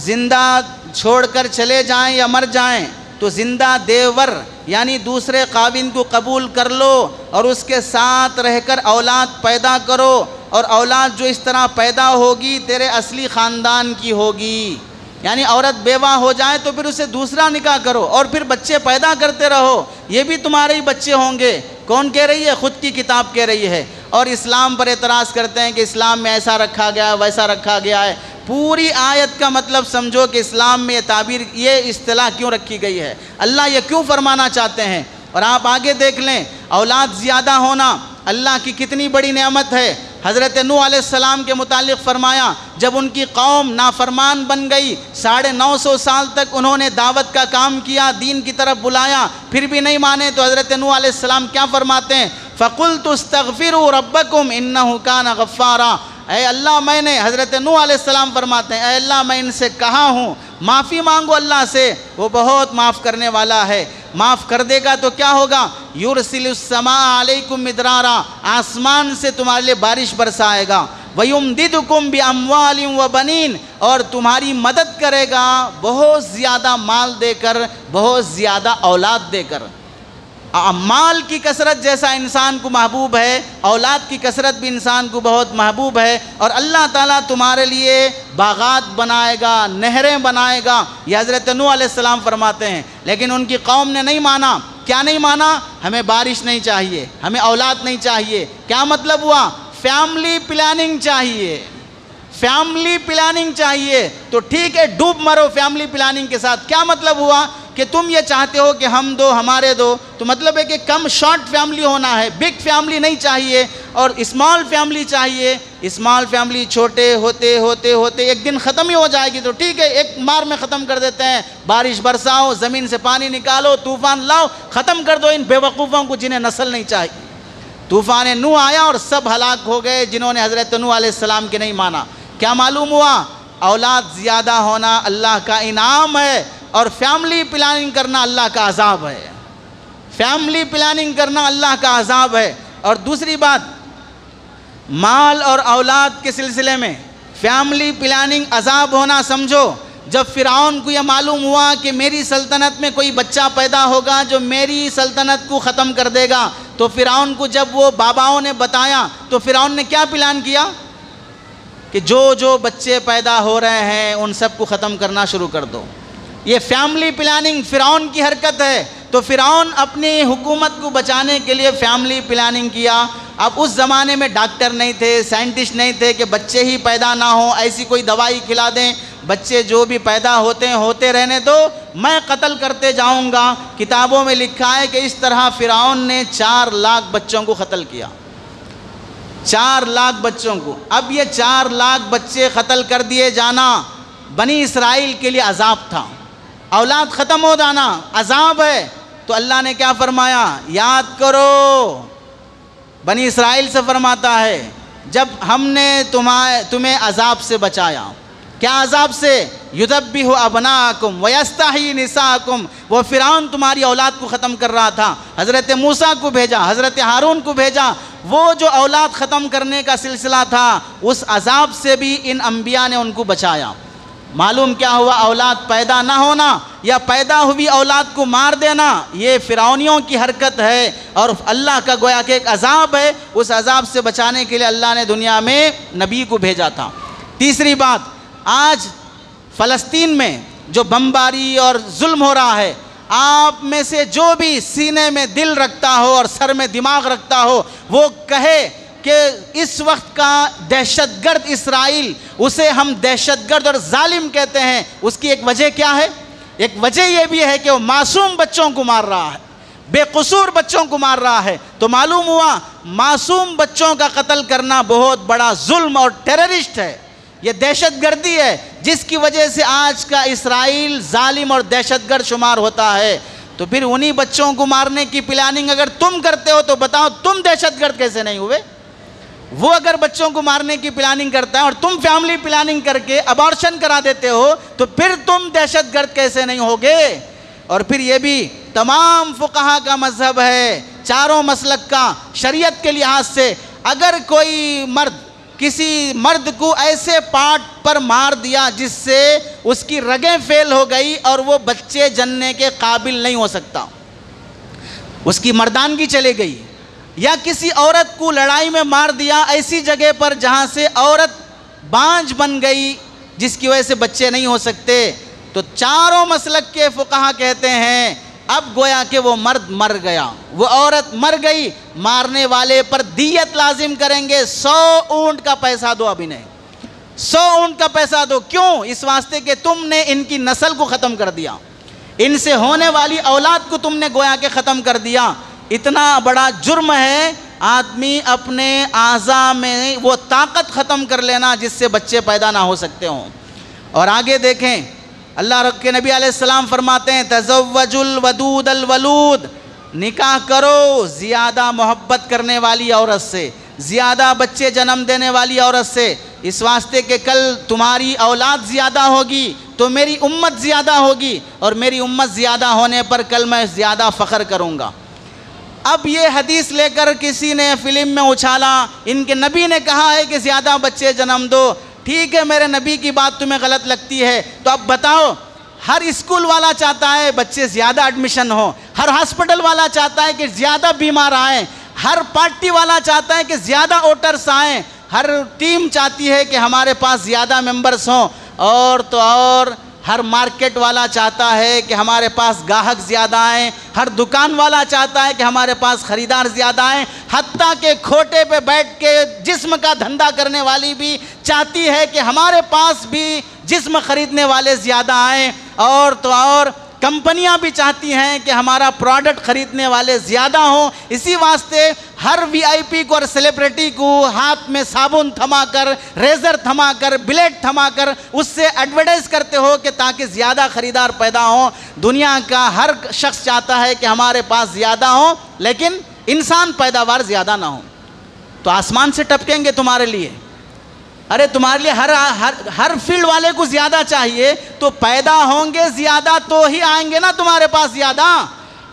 زندہ چھوڑ کر چلے جائیں یا مر جائیں تو زندہ دیور یعنی دوسرے خاوند کو قبول کر لو اور اس کے ساتھ رہ کر اولاد پیدا کرو, اور اولاد جو اس طرح پیدا ہوگی تیرے اصلی خاندان کی ہوگی. یعنی عورت بیوہ ہو جائے تو پھر اسے دوسرا نکاح کرو اور پھر بچے پیدا کرتے رہو, یہ بھی تمہارے ہی بچے ہوں گے. کون کہہ رہی ہے؟ خود کی کتاب کہہ رہی ہے. اور اسلام پر اعتراض کرتے ہیں کہ اسلام میں ایسا رکھا گیا ہے ویسا رکھا گیا ہے. پوری آیت کا مطلب سمجھو کہ اسلام میں یہ تعبیر, یہ اصطلاح کیوں رکھی گئی ہے, اللہ یہ کیوں فرمانا چاہتے ہیں. اور آپ آگے دیکھ لیں اولاد زیادہ ہونا اللہ کی کتنی بڑی نعمت ہے. حضرت نوح علیہ السلام کے متعلق فرمایا جب ان کی قوم نافرمان بن گئی 950 سال تک انہوں نے دعوت کا کام کیا, دین کی طرف بلایا, پھر بھی نہیں مانے تو حضرت نوح علیہ السلام کیا فرماتے ہیں؟ فَقُلْتُ اسْتَغْفِرُوا رَبَّكُمْ إِنَّهُ كَانَ غَفَّارًا. اے اللہ میں نے, حضرت نوح علیہ السلام فرماتے ہیں اے اللہ میں ان سے کہا ہوں معافی مانگو اللہ سے, وہ بہت معاف کرنے والا ہے. معاف کر دے گا تو کیا ہوگا؟ یُرْسِلُ السَّمَاءَ عَلَيْكُمْ مِدْرَارًا, آسمان سے تمہارے لیے بارش برسائے گا. وَيُمْدِدُكُمْ بِأَمْوَالٍ وَبَنِينَ, اور تمہاری مدد کرے گا بہت زیادہ مال دے کر, بہت زیادہ اولاد دے کر. مال کی کثرت جیسا انسان کو محبوب ہے, اولاد کی کثرت بھی انسان کو بہت محبوب ہے. اور اللہ تعالیٰ تمہارے لیے باغات بنائے گا, نہریں بنائے گا, یہ حضرت نوح علیہ السلام فرماتے ہیں. لیکن ان کی قوم نے نہیں مانا. کیا نہیں مانا؟ ہمیں بارش نہیں چاہیے, ہمیں اولاد نہیں چاہیے. کیا مطلب ہوا؟ فیملی پلاننگ چاہیے, فیملی پلاننگ چاہیے. تو ٹھیک ہے ڈوب مرو فیملی پلاننگ کے ساتھ. کیا مطلب ہوا کہ تم یہ چاہتے ہو کہ ہم 2 ہمارے 2, تو مطلب ہے کہ کم شارٹ فیملی ہونا ہے, بگ فیملی نہیں چاہیے, اور اسمال فیملی چاہیے. اسمال فیملی چھوٹے ہوتے ہوتے ہوتے ایک دن ختم ہی ہو جائے گی, تو ٹھیک ہے ایک مار میں ختم کر دیتے ہیں. بارش برساؤ, زمین سے پانی نکالو, طوفان لاؤ, ختم کر دو ان بے وقوفوں کو جنہیں نسل نہیں چاہیے. طوفان نوح آیا اور سب ہلاک ہو گئے جنہوں نے حضرت نوح علیہ السلام کے نہیں مانا. کیا معلوم ہوا؟ اولاد زیادہ ہونا اللہ کا انعام ہے, اور فیملی پلاننگ کرنا اللہ کا عذاب ہے. فیملی پلاننگ کرنا اللہ کا عذاب ہے. اور دوسری بات, مال اور اولاد کے سلسلے میں فیملی پلاننگ عذاب ہونا سمجھو. جب فرعون کو یہ معلوم ہوا کہ میری سلطنت میں کوئی بچہ پیدا ہوگا جو میری سلطنت کو ختم کر دے گا, تو فرعون کو جب وہ باباؤں نے بتایا تو فرعون نے کیا پلان کیا کہ جو بچے پیدا ہو رہے ہیں ان سب کو ختم کرنا شروع کر دو. یہ فیملی پلاننگ فرعون کی حرکت ہے. تو فرعون اپنی حکومت کو بچانے کے لیے فیملی پلاننگ کیا. اب اس زمانے میں ڈاکٹر نہیں تھے, سائنٹسٹ نہیں تھے کہ بچے ہی پیدا نہ ہوں, ایسی کوئی دوائی کھلا دیں, بچے جو بھی پیدا ہوتے ہیں ہوتے رہنے دو, میں قتل کرتے جاؤں گا. کتابوں میں لکھا ہے کہ اس طرح فرعون نے 4 لاکھ بچوں کو قتل کیا. 4 لاکھ بچوں کو. اب یہ 4 لاکھ بچے قتل کر دیے جانا بنی اسرائیل کے لیے عذاب تھا. اولاد ختم ہو جانا عذاب ہے. تو اللہ نے کیا فرمایا؟ یاد کرو، بنی اسرائیل سے فرماتا ہے جب ہم نے تمہیں عذاب سے بچایا. کیا عذاب سے؟ یذبح ابناءکم ویستحیی نساءکم. وہ فرعون تمہاری اولاد کو ختم کر رہا تھا، حضرت موسیٰ کو بھیجا، حضرت ہارون کو بھیجا. وہ جو اولاد ختم کرنے کا سلسلہ تھا اس عذاب سے بھی ان انبیاء نے ان کو بچایا. معلوم کیا ہوا؟ اولاد پیدا نہ ہونا یا پیدا ہوئی اولاد کو مار دینا یہ فرعونیوں کی حرکت ہے اور اللہ کا گویا کہ ایک عذاب ہے. اس عذاب سے بچانے کے لیے اللہ نے دنیا میں نبی کو بھیجا تھا. تیسری بات، آج فلسطین میں جو بمباری اور ظلم ہو رہا ہے، آپ میں سے جو بھی سینے میں دل رکھتا ہو اور سر میں دماغ رکھتا ہو وہ کہے کہ اس وقت کا دہشت گرد اسرائیل، اسے ہم دہشت گرد اور ظالم کہتے ہیں. اس کی ایک وجہ کیا ہے؟ ایک وجہ یہ بھی ہے کہ وہ معصوم بچوں کو مار رہا ہے، بے قصور بچوں کو مار رہا ہے. تو معلوم ہوا معصوم بچوں کا قتل کرنا بہت بڑا ظلم اور ٹیررسٹ ہے. یہ دہشت گردی ہے جس کی وجہ سے آج کا اسرائیل ظالم اور دہشت گرد شمار ہوتا ہے. تو پھر انہی بچوں کو مارنے کی پلاننگ اگر تم کرتے ہو تو بتاؤ تم دہشت گرد کیسے نہیں ہوئے؟ وہ اگر بچوں کو مارنے کی پلاننگ کرتا ہے اور تم فیملی پلاننگ کر کے ابارشن کرا دیتے ہو تو پھر تم دہشت گرد کیسے نہیں ہوگے؟ اور پھر یہ بھی تمام فقہا کا مذہب ہے، چاروں مسلک کا، شریعت کے لحاظ سے اگر کوئی مرد کسی مرد کو ایسے پارٹ پر مار دیا جس سے اس کی رگیں فیل ہو گئی اور وہ بچے جننے کے قابل نہیں ہو سکتا، اس کی مردانگی چلے گئی، یا کسی عورت کو لڑائی میں مار دیا ایسی جگہ پر جہاں سے عورت بانجھ بن گئی جس کی وجہ سے بچے نہیں ہو سکتے، تو چاروں مسلک کے فقہا کہتے ہیں اب گویا کہ وہ مرد مر گیا، وہ عورت مر گئی، مارنے والے پر دیت لازم کریں گے. 100 اونٹ کا پیسہ دو. اب انہیں 100 اونٹ کا پیسہ دو. کیوں؟ اس واسطے کہ تم نے ان کی نسل کو ختم کر دیا، ان سے ہونے والی اولاد کو تم نے گویا کہ ختم کر دیا. اتنا بڑا جرم ہے آدمی اپنے اعضاء میں وہ طاقت ختم کر لینا جس سے بچے پیدا نہ ہو سکتے ہوں. اور آگے دیکھیں اللہ کے نبی علیہ السلام فرماتے ہیں تزوج الودود الولود، نکاح کرو زیادہ محبت کرنے والی عورت سے، زیادہ بچے جنم دینے والی عورت سے، اس واسطے کہ کل تمہاری اولاد زیادہ ہوگی تو میری امت زیادہ ہوگی اور میری امت زیادہ ہونے پر کل میں زیادہ فخر کروں گا. اب یہ حدیث لے کر کسی نے فلم میں اچھالا ان کے نبی نے کہا ہے کہ زیادہ بچے جنم دو. ٹھیک ہے میرے نبی کی بات تمہیں غلط لگتی ہے تو اب بتاؤ، ہر اسکول والا چاہتا ہے بچے زیادہ ایڈمیشن ہوں، ہر ہاسپٹل والا چاہتا ہے کہ زیادہ بیمار آئیں، ہر پارٹی والا چاہتا ہے کہ زیادہ ووٹرس آئیں، ہر ٹیم چاہتی ہے کہ ہمارے پاس زیادہ ممبرس ہوں، اور تو اور ہر مارکیٹ والا چاہتا ہے کہ ہمارے پاس گاہک زیادہ آئیں، ہر دکان والا چاہتا ہے کہ ہمارے پاس خریدار زیادہ آئیں، حتیٰ کہ کھوٹے پہ بیٹھ کے جسم کا دھندا کرنے والی بھی چاہتی ہے کہ ہمارے پاس بھی جسم خریدنے والے زیادہ آئیں، اور تو اور کمپنیاں بھی چاہتی ہیں کہ ہمارا پروڈکٹ خریدنے والے زیادہ ہوں. اسی واسطے ہر وی آئی پی کو اور سیلیبریٹی کو ہاتھ میں صابن تھما کر، ریزر تھما کر، بلیڈ تھما کر اس سے ایڈورٹائز کرتے ہو کہ تاکہ زیادہ خریدار پیدا ہوں. دنیا کا ہر شخص چاہتا ہے کہ ہمارے پاس زیادہ ہوں لیکن انسان پیداوار زیادہ نہ ہوں. تو آسمان سے ٹپکیں گے تمہارے لیے. ارے تمہارے لیے ہر فیلڈ والے کو زیادہ چاہیے تو پیدا ہوں گے زیادہ تو ہی آئیں گے نا تمہارے پاس زیادہ.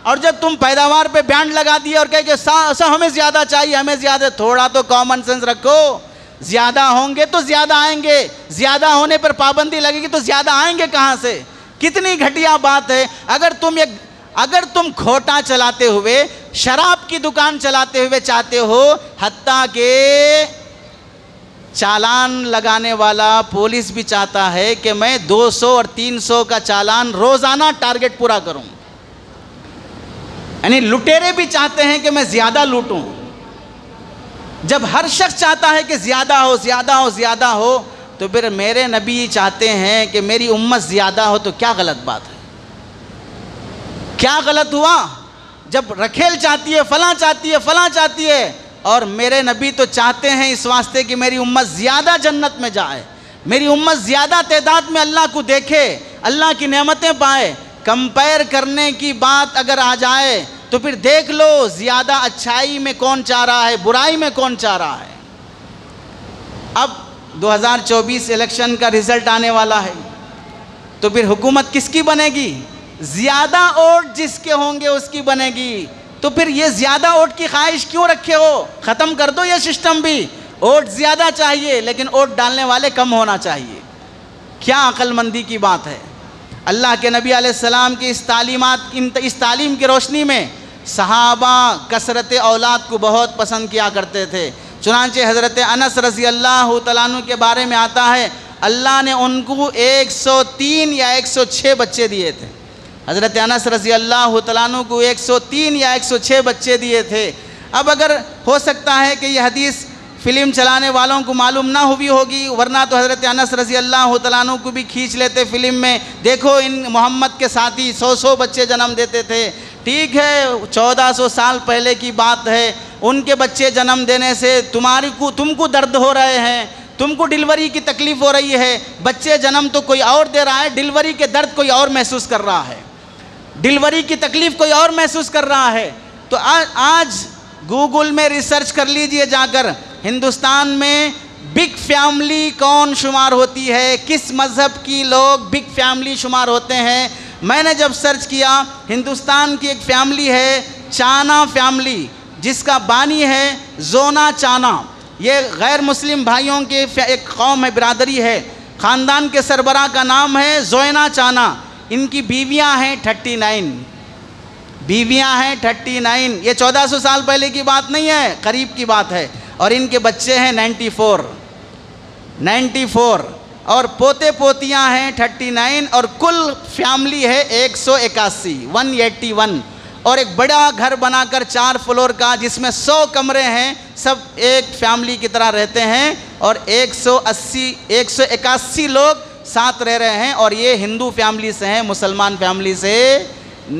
اور جب تم پیداوار پہ بینڈ لگا دیے اور کہے کہ ہمیں زیادہ چاہیے، ہمیں زیادہ، تھوڑا تو کامن سینس رکھو. زیادہ ہوں گے تو زیادہ آئیں گے، زیادہ ہونے پر پابندی لگے گی تو زیادہ آئیں گے کہاں سے؟ کتنی گھٹیا بات ہے. اگر تم کھوٹا چلاتے ہوئے، شراب کی دکان چلاتے ہوئے چاہتے ہو حتیٰ کہ چالان لگانے والا پولیس بھی چاہتا ہے کہ میں 200 اور 300 کا چالان روزانہ ٹارگٹ پورا کروں، یعنی لٹیرے بھی چاہتے ہیں کہ میں زیادہ لوٹوں. جب ہر شخص چاہتا ہے کہ زیادہ ہو زیادہ ہو زیادہ ہو تو پھر میرے نبی چاہتے ہیں کہ میری امت زیادہ ہو تو کیا غلط بات ہے؟ کیا غلط ہوا؟ جب رکھیل چاہتی ہے، فلاں چاہتی ہے، فلاں چاہتی ہے اور میرے نبی تو چاہتے ہیں اس واسطے کہ میری امت زیادہ جنت میں جائے، میری امت زیادہ تعداد میں اللہ کو دیکھے، اللہ کی نعمتیں پائے۔ کمپیئر کرنے کی بات اگر آ جائے تو پھر دیکھ لو زیادہ اچھائی میں کون چاہ رہا ہے، برائی میں کون چاہ رہا ہے۔ اب 2024 الیکشن کا رزلٹ آنے والا ہے، تو پھر حکومت کس کی بنے گی؟ زیادہ ووٹ جس کے ہوں گے اس کی بنے گی۔ تو پھر یہ زیادہ ووٹ کی خواہش کیوں رکھے ہو؟ ختم کر دو یہ سسٹم بھی۔ ووٹ زیادہ چاہیے لیکن ووٹ ڈالنے والے کم ہونا چاہیے۔ کیا عقل مندی کی بات ہے۔ اللہ کے نبی علیہ السلام کی اس تعلیم کی روشنی میں صحابہ کثرت اولاد کو بہت پسند کیا کرتے تھے۔ چنانچہ حضرت انس رضی اللہ تعالیٰ عنہ کے بارے میں آتا ہے اللہ نے ان کو 103 یا 106 بچے دیے تھے۔ حضرت انس رضی اللہ تعالیٰ عنہ کو 103 یا 106 بچے دیے تھے۔ اب اگر ہو سکتا ہے کہ یہ حدیث فلم چلانے والوں کو معلوم نہ ہوئی ہوگی، ورنہ تو حضرت انس رضی اللہ تعالیٰ عنہ کو بھی کھینچ لیتے فلم میں، دیکھو ان محمد کے ساتھی 100 بچے جنم دیتے تھے۔ ٹھیک ہے 1400 سال پہلے کی بات ہے، ان کے بچے جنم دینے سے تم کو درد ہو رہے ہیں، تم کو ڈیلیوری کی تکلیف ہو رہی ہے۔ بچے جنم تو کوئی اور دے رہا ہے، ڈیلیوری کے درد کوئی اور محسوس کر رہا ہے، ڈیلیوری کی تکلیف کوئی اور محسوس کر رہا ہے۔ تو آج گوگل میں ریسرچ کر لیجئے جا کر، ہندوستان میں بگ فیملی کون شمار ہوتی ہے، کس مذہب کی لوگ بگ فیملی شمار ہوتے ہیں۔ میں نے جب سرچ کیا، ہندوستان کی ایک فیملی ہے چانا فیملی، جس کا بانی ہے زونا چانا۔ یہ غیر مسلم بھائیوں کے ایک قوم ہے، برادری ہے۔ خاندان کے سربراہ کا نام ہے زوینا چانا۔ ان کی بیویاں ہیں 39، بیویاں ہیں 39۔ یہ 1400 سال پہلے کی بات نہیں ہے، قریب کی بات ہے۔ اور ان کے بچے ہیں 94 اور پوتے پوتیاں ہیں 39، اور کل فیملی ہے 181 اور ایک بڑا گھر بنا کر 4 فلور کا، جس میں 100 کمرے ہیں، سب ایک فیملی کی طرح رہتے ہیں، اور 181 لوگ ساتھ رہ رہے ہیں، اور یہ ہندو فیملی سے ہیں، مسلمان فیملی سے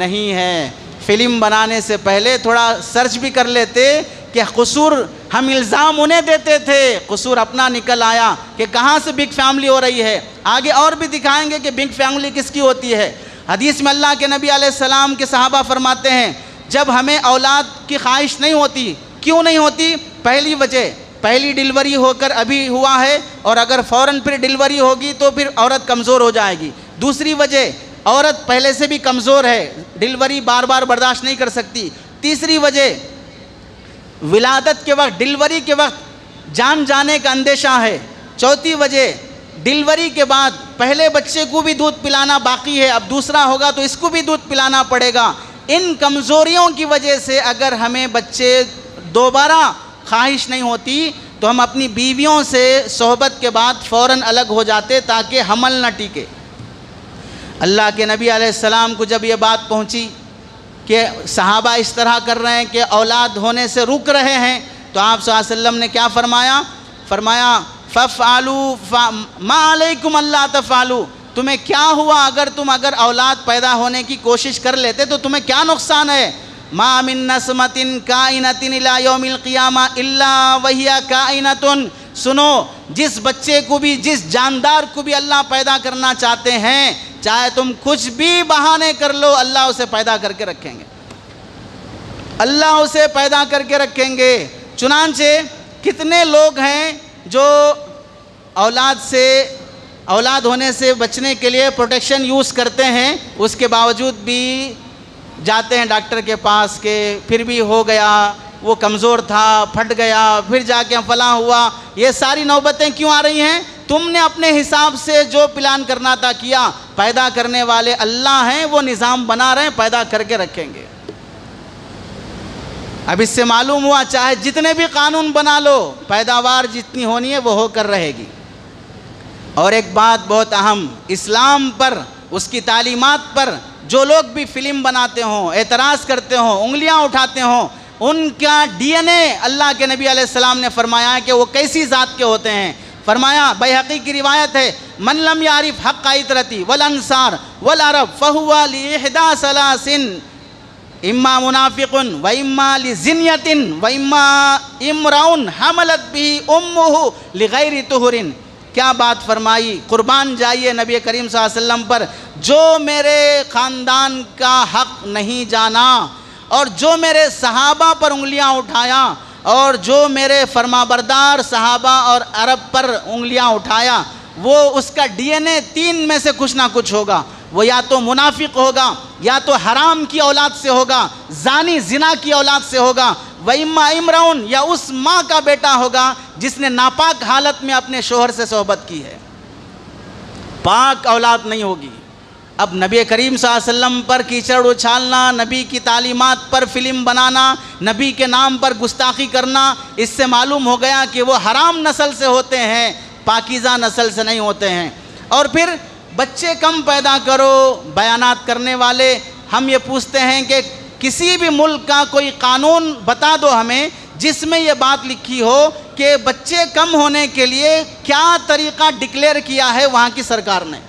نہیں ہے۔ فلم بنانے سے پہلے تھوڑا سرچ بھی کر لیتے کہ قصور ہم الزام انہیں دیتے تھے، قصور اپنا نکل آیا کہ کہاں سے بگ فیملی ہو رہی ہے۔ آگے اور بھی دکھائیں گے کہ بگ فیملی کس کی ہوتی ہے۔ حدیث میں اللہ کے نبی علیہ السلام کے صحابہ فرماتے ہیں جب ہمیں اولاد کی خواہش نہیں ہوتی، کیوں نہیں ہوتی؟ پہلی وجہ، پہلی ڈیلیوری ہو کر ابھی ہوا ہے، اور اگر فوراً پھر ڈیلیوری ہوگی تو پھر عورت کمزور ہو جائے گی۔ دوسری وجہ، عورت پہلے سے بھی کمزور ہے، ڈیلیوری بار بار برداشت نہیں کر سکتی۔ تیسری وجہ، ولادت کے وقت، ڈیلیوری کے وقت جان جانے کا اندیشہ ہے۔ چوتھی وجہ، ڈیلیوری کے بعد پہلے بچے کو بھی دودھ پلانا باقی ہے، اب دوسرا ہوگا تو اس کو بھی دودھ پلانا پڑے گا۔ ان کمزوریوں کی وجہ سے اگر ہمیں بچے دوبارہ خواہش نہیں ہوتی تو ہم اپنی بیویوں سے صحبت کے بعد فوراً الگ ہو جاتے تاکہ حمل نہ ٹکے۔ اللہ کے نبی علیہ السلام کو جب یہ بات پہنچی کہ صحابہ اس طرح کر رہے ہیں کہ اولاد ہونے سے رک رہے ہیں، تو آپ صلی اللہ علیہ وسلم نے کیا فرمایا؟ فَفْعَلُوا مَا عَلَيْكُمْ أَلَّا تَفْعَلُوا، تمہیں کیا ہوا اگر اولاد پیدا ہونے کی کوشش کر لیتے تو تمہیں کیا نقصان ہے؟ مَا مِن نَسْمَةٍ كَائِنَةٍ إِلَىٰ يَوْمِ الْقِيَامَةِ إِلَّا وَهِيَ كَائِنَةٌ۔ سنو، جس بچے کو بھی، جس جاندار کو بھی اللہ پیدا کرنا چاہتے ہیں، چاہے تم کچھ بھی بہانے کر لو، اللہ اسے پیدا کر کے رکھیں گے، اللہ اسے پیدا کر کے رکھیں گے۔ چنانچہ کتنے لوگ ہیں جو اولاد ہونے سے بچنے کے لیے پروٹیکشن یوز کرتے ہیں، اس کے باوجود بھی جاتے ہیں ڈاکٹر کے پاس کہ پھر بھی ہو گیا، وہ کمزور تھا، پھٹ گیا، پھر جا کے فلاں ہوا۔ یہ ساری نوبتیں کیوں آ رہی ہیں؟ تم نے اپنے حساب سے جو پلان کرنا تھا کیا، پیدا کرنے والے اللہ ہیں، وہ نظام بنا رہے ہیں، پیدا کر کے رکھیں گے۔ اب اس سے معلوم ہوا چاہے جتنے بھی قانون بنا لو، پیداوار جتنی ہونی ہے وہ ہو کر رہے گی۔ اور ایک بات بہت اہم، اسلام پر، اس کی تعلیمات پر جو لوگ بھی فلم بناتے ہوں، اعتراض کرتے ہوں، انگلیاں اٹھاتے ہوں، ان کا ڈی این اے اللہ کے نبی علیہ السلام نے فرمایا ہے کہ وہ کیسی ذات کے ہوتے ہیں۔ فرمایا، بیہقی کی روایت ہے، من لم یعرف حق عطرتی والانصار والعرب فہو لإحدى ثلاث اما منافقن و اما لزنیتن و اما امراؤن حملت به امہ لغیر طہرن. کیا بات فرمائی. قربان جائیے نبی کریم صلی اللہ علیہ وسلم پر. جو میرے خاندان کا حق نہیں جانا اور جو میرے صحابہ پر انگلیاں اٹھایا اور جو میرے فرمانبردار صحابہ اور عرب پر انگلیاں اٹھایا، وہ اس کا ڈی این اے 3 میں سے کچھ نہ کچھ ہوگا. وہ یا تو منافق ہوگا، یا تو حرام کی اولاد سے ہوگا، زانی زنا کی اولاد سے ہوگا، وَإِمَّا امرؤن یا اس ماں کا بیٹا ہوگا جس نے ناپاک حالت میں اپنے شوہر سے صحبت کی ہے. پاک اولاد نہیں ہوگی. اب نبی کریم صلی اللہ علیہ وسلم پر کیچڑ اچھالنا، نبی کی تعلیمات پر فلم بنانا، نبی کے نام پر گستاخی کرنا، اس سے معلوم ہو گیا کہ وہ حرام نسل سے ہوتے ہیں، پاکیزہ نسل سے نہیں ہوتے ہیں. اور پھر بچے کم پیدا کرو بیانات کرنے والے. ہم یہ پوچھتے ہیں کہ کسی بھی ملک کا کوئی قانون بتا دو ہمیں جس میں یہ بات لکھی ہو کہ بچے کم ہونے کے لیے کیا طریقہ ڈکلیئر کیا ہے وہاں کی سرکار نے.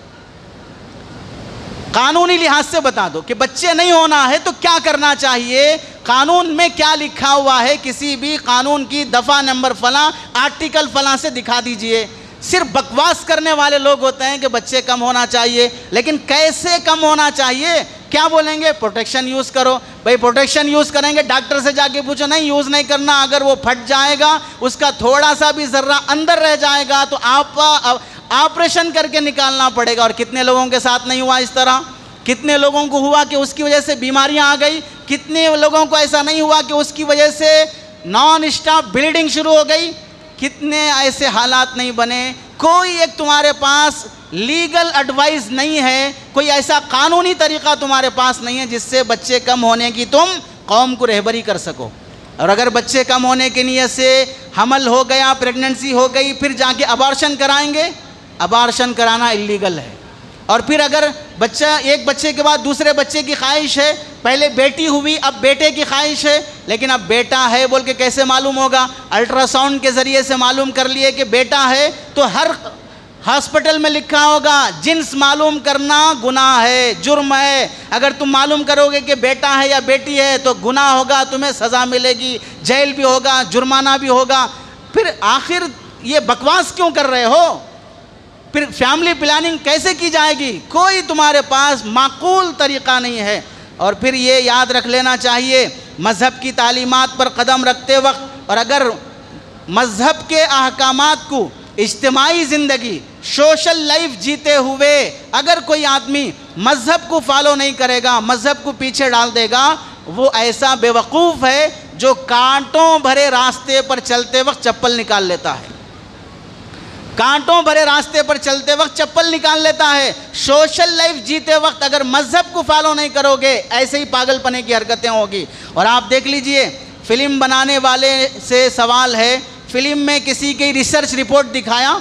قانونی لحاظ سے بتا دو کہ بچے نہیں ہونا ہے تو کیا کرنا چاہیے، قانون میں کیا لکھا ہوا ہے. کسی بھی قانون کی دفعہ نمبر فلاں آرٹیکل فلاں سے دکھا دیجئے. صرف بکواس کرنے والے لوگ ہوتے ہیں کہ بچے کم ہونا چاہیے. لیکن کیسے کم ہونا چاہیے؟ کیا بولیں گے؟ پروٹیکشن یوز کرو. بھئی پروٹیکشن یوز کریں گے، ڈاکٹر سے جا کے پوچھو، نہیں یوز نہیں کرنا. اگر وہ پھٹ جائے گا، اس کا تھوڑا سا بھی ذرہ اندر رہ جائے گا تو آپ آپریشن کر کے نکالنا پڑے گا. اور کتنے لوگوں کے ساتھ نہیں ہوا اس طرح؟ کتنے لوگوں کو ہوا کہ اس کی وجہ سے بیماریاں آ گئی؟ کتنے لوگوں کو ایسا نہیں ہوا کہ اس کی وجہ سے نان اسٹاپ بلیڈنگ شروع ہو گئی؟ کتنے ایسے حالات نہیں بنے؟ کوئی ایک تمہارے پاس لیگل ایڈوائز نہیں ہے، کوئی ایسا قانونی طریقہ تمہارے پاس نہیں ہے جس سے بچے کم ہونے کی تم قوم کو رہبری کر سکو. اور اگر بچے کم ہونے کی نیت سے حمل ہو گیا، پریگننسی ہو گئی، پھر جا کے ابارشن کرائیں گے. ابارشن کرانا اللیگل ہے. اور پھر اگر بچہ ایک بچے کے بعد دوسرے بچے کی خواہش ہے، پہلے بیٹی ہوئی اب بیٹے کی خواہش ہے، لیکن اب بیٹا ہے بول کے کیسے معلوم ہوگا؟ الٹرا ساؤنڈ کے ذریعے سے معلوم کر لیے کہ بیٹا ہے تو ہر ہاسپٹل میں لکھا ہوگا جنس معلوم کرنا گناہ ہے، جرم ہے. اگر تم معلوم کرو گے کہ بیٹا ہے یا بیٹی ہے تو گناہ ہوگا، تمہیں سزا ملے گی، جیل بھی ہوگا، جرمانہ بھی ہوگا. پھر آخر یہ بکواس کیوں کر رہے ہو؟ پھر فیملی پلاننگ کیسے کی جائے گی؟ کوئی تمہارے پاس معقول طریقہ نہیں ہے. اور پھر یہ یاد رکھ لینا چاہیے مذہب کی تعلیمات پر قدم رکھتے وقت، اور اگر مذہب کے احکامات کو اجتماعی زندگی سوشل لائف جیتے ہوئے اگر کوئی آدمی مذہب کو فالو نہیں کرے گا، مذہب کو پیچھے ڈال دے گا، وہ ایسا بے وقوف ہے جو کانٹوں بھرے راستے پر چلتے وقت چپل نکال لیتا ہے. کانٹوں بھرے راستے پر چلتے وقت چپل نکال لیتا ہے. سوشل لائف جیتے وقت اگر مذہب کو فالو نہیں کرو گے، ایسے ہی پاگل پنے کی حرکتیں ہوگی. اور آپ دیکھ لیجئے، فلم بنانے والے سے سوال ہے، فلم میں کسی کی ریسرچ رپورٹ دکھایا،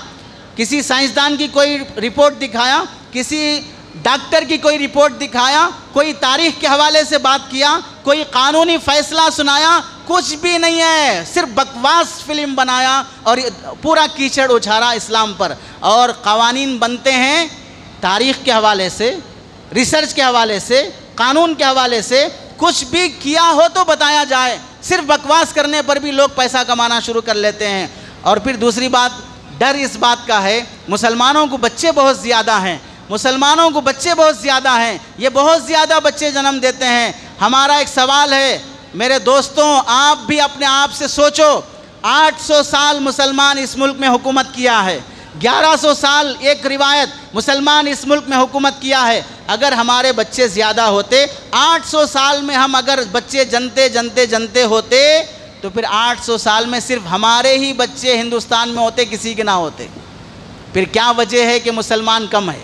کسی سائنسدان کی کوئی رپورٹ دکھایا، کسی ڈاکٹر کی کوئی رپورٹ دکھایا، کوئی تاریخ کے حوالے سے بات کیا، کوئی قانونی فیصلہ سنایا؟ کچھ بھی نہیں ہے. صرف بکواس فلم بنایا اور پورا کیچڑ اچھارا اسلام پر. اور قوانین بنتے ہیں تاریخ کے حوالے سے، ریسرچ کے حوالے سے، قانون کے حوالے سے. کچھ بھی کیا ہو تو بتایا جائے. صرف بکواس کرنے پر بھی لوگ پیسہ کمانا شروع کر لیتے ہیں. اور پھر دوسری بات، ڈر اس بات کا ہے مسلمانوں کو بچے بہت زیادہ ہیں، مسلمانوں کو بچے بہت زیادہ ہیں، یہ بہت زیادہ بچے جنم دیتے ہیں. ہمارا ایک سوال ہے میرے دوستوں، آپ بھی اپنے آپ سے سوچو، 800 سال مسلمان اس ملک میں حکومت کیا ہے، 1100 سال ایک روایت مسلمان اس ملک میں حکومت کیا ہے. اگر ہمارے بچے زیادہ ہوتے، 800 سال میں ہم اگر بچے جنتے ہوتے تو پھر 800 سال میں صرف ہمارے ہی بچے ہندوستان میں ہوتے، کسی کے نہ ہوتے. پھر کیا وجہ ہے کہ مسلمان کم ہے؟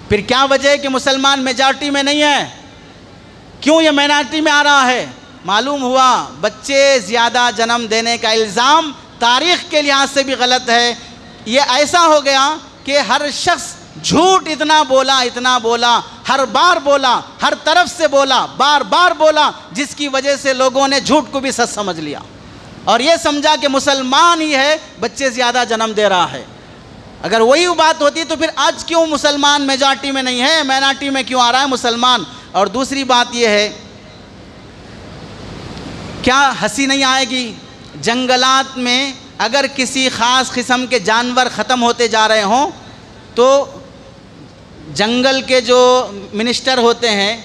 پھر کیا وجہ ہے کہ مسلمان میجارٹی میں نہیں ہے؟ کیوں یہ مائنارٹی میں آ رہا ہے؟ معلوم ہوا بچے زیادہ جنم دینے کا الزام تاریخ کے لحاظ سے بھی غلط ہے. یہ ایسا ہو گیا کہ ہر شخص جھوٹ اتنا بولا، ہر بار بولا، ہر طرف سے بولا، بار بار بولا، جس کی وجہ سے لوگوں نے جھوٹ کو بھی سچ سمجھ لیا اور یہ سمجھا کہ مسلمان ہی ہے بچے زیادہ جنم دے رہا ہے. اگر وہی بات ہوتی تو پھر آج کیوں مسلمان میجارٹی میں نہیں ہے، مائنارٹی میں کیوں آ رہا ہے مسلمان؟ اور دوسری بات یہ ہے کیا ہنسی نہیں آئے گی؟ جنگلات میں اگر کسی خاص قسم کے جانور ختم ہوتے جا رہے ہوں تو جنگل کے جو منسٹر ہوتے ہیں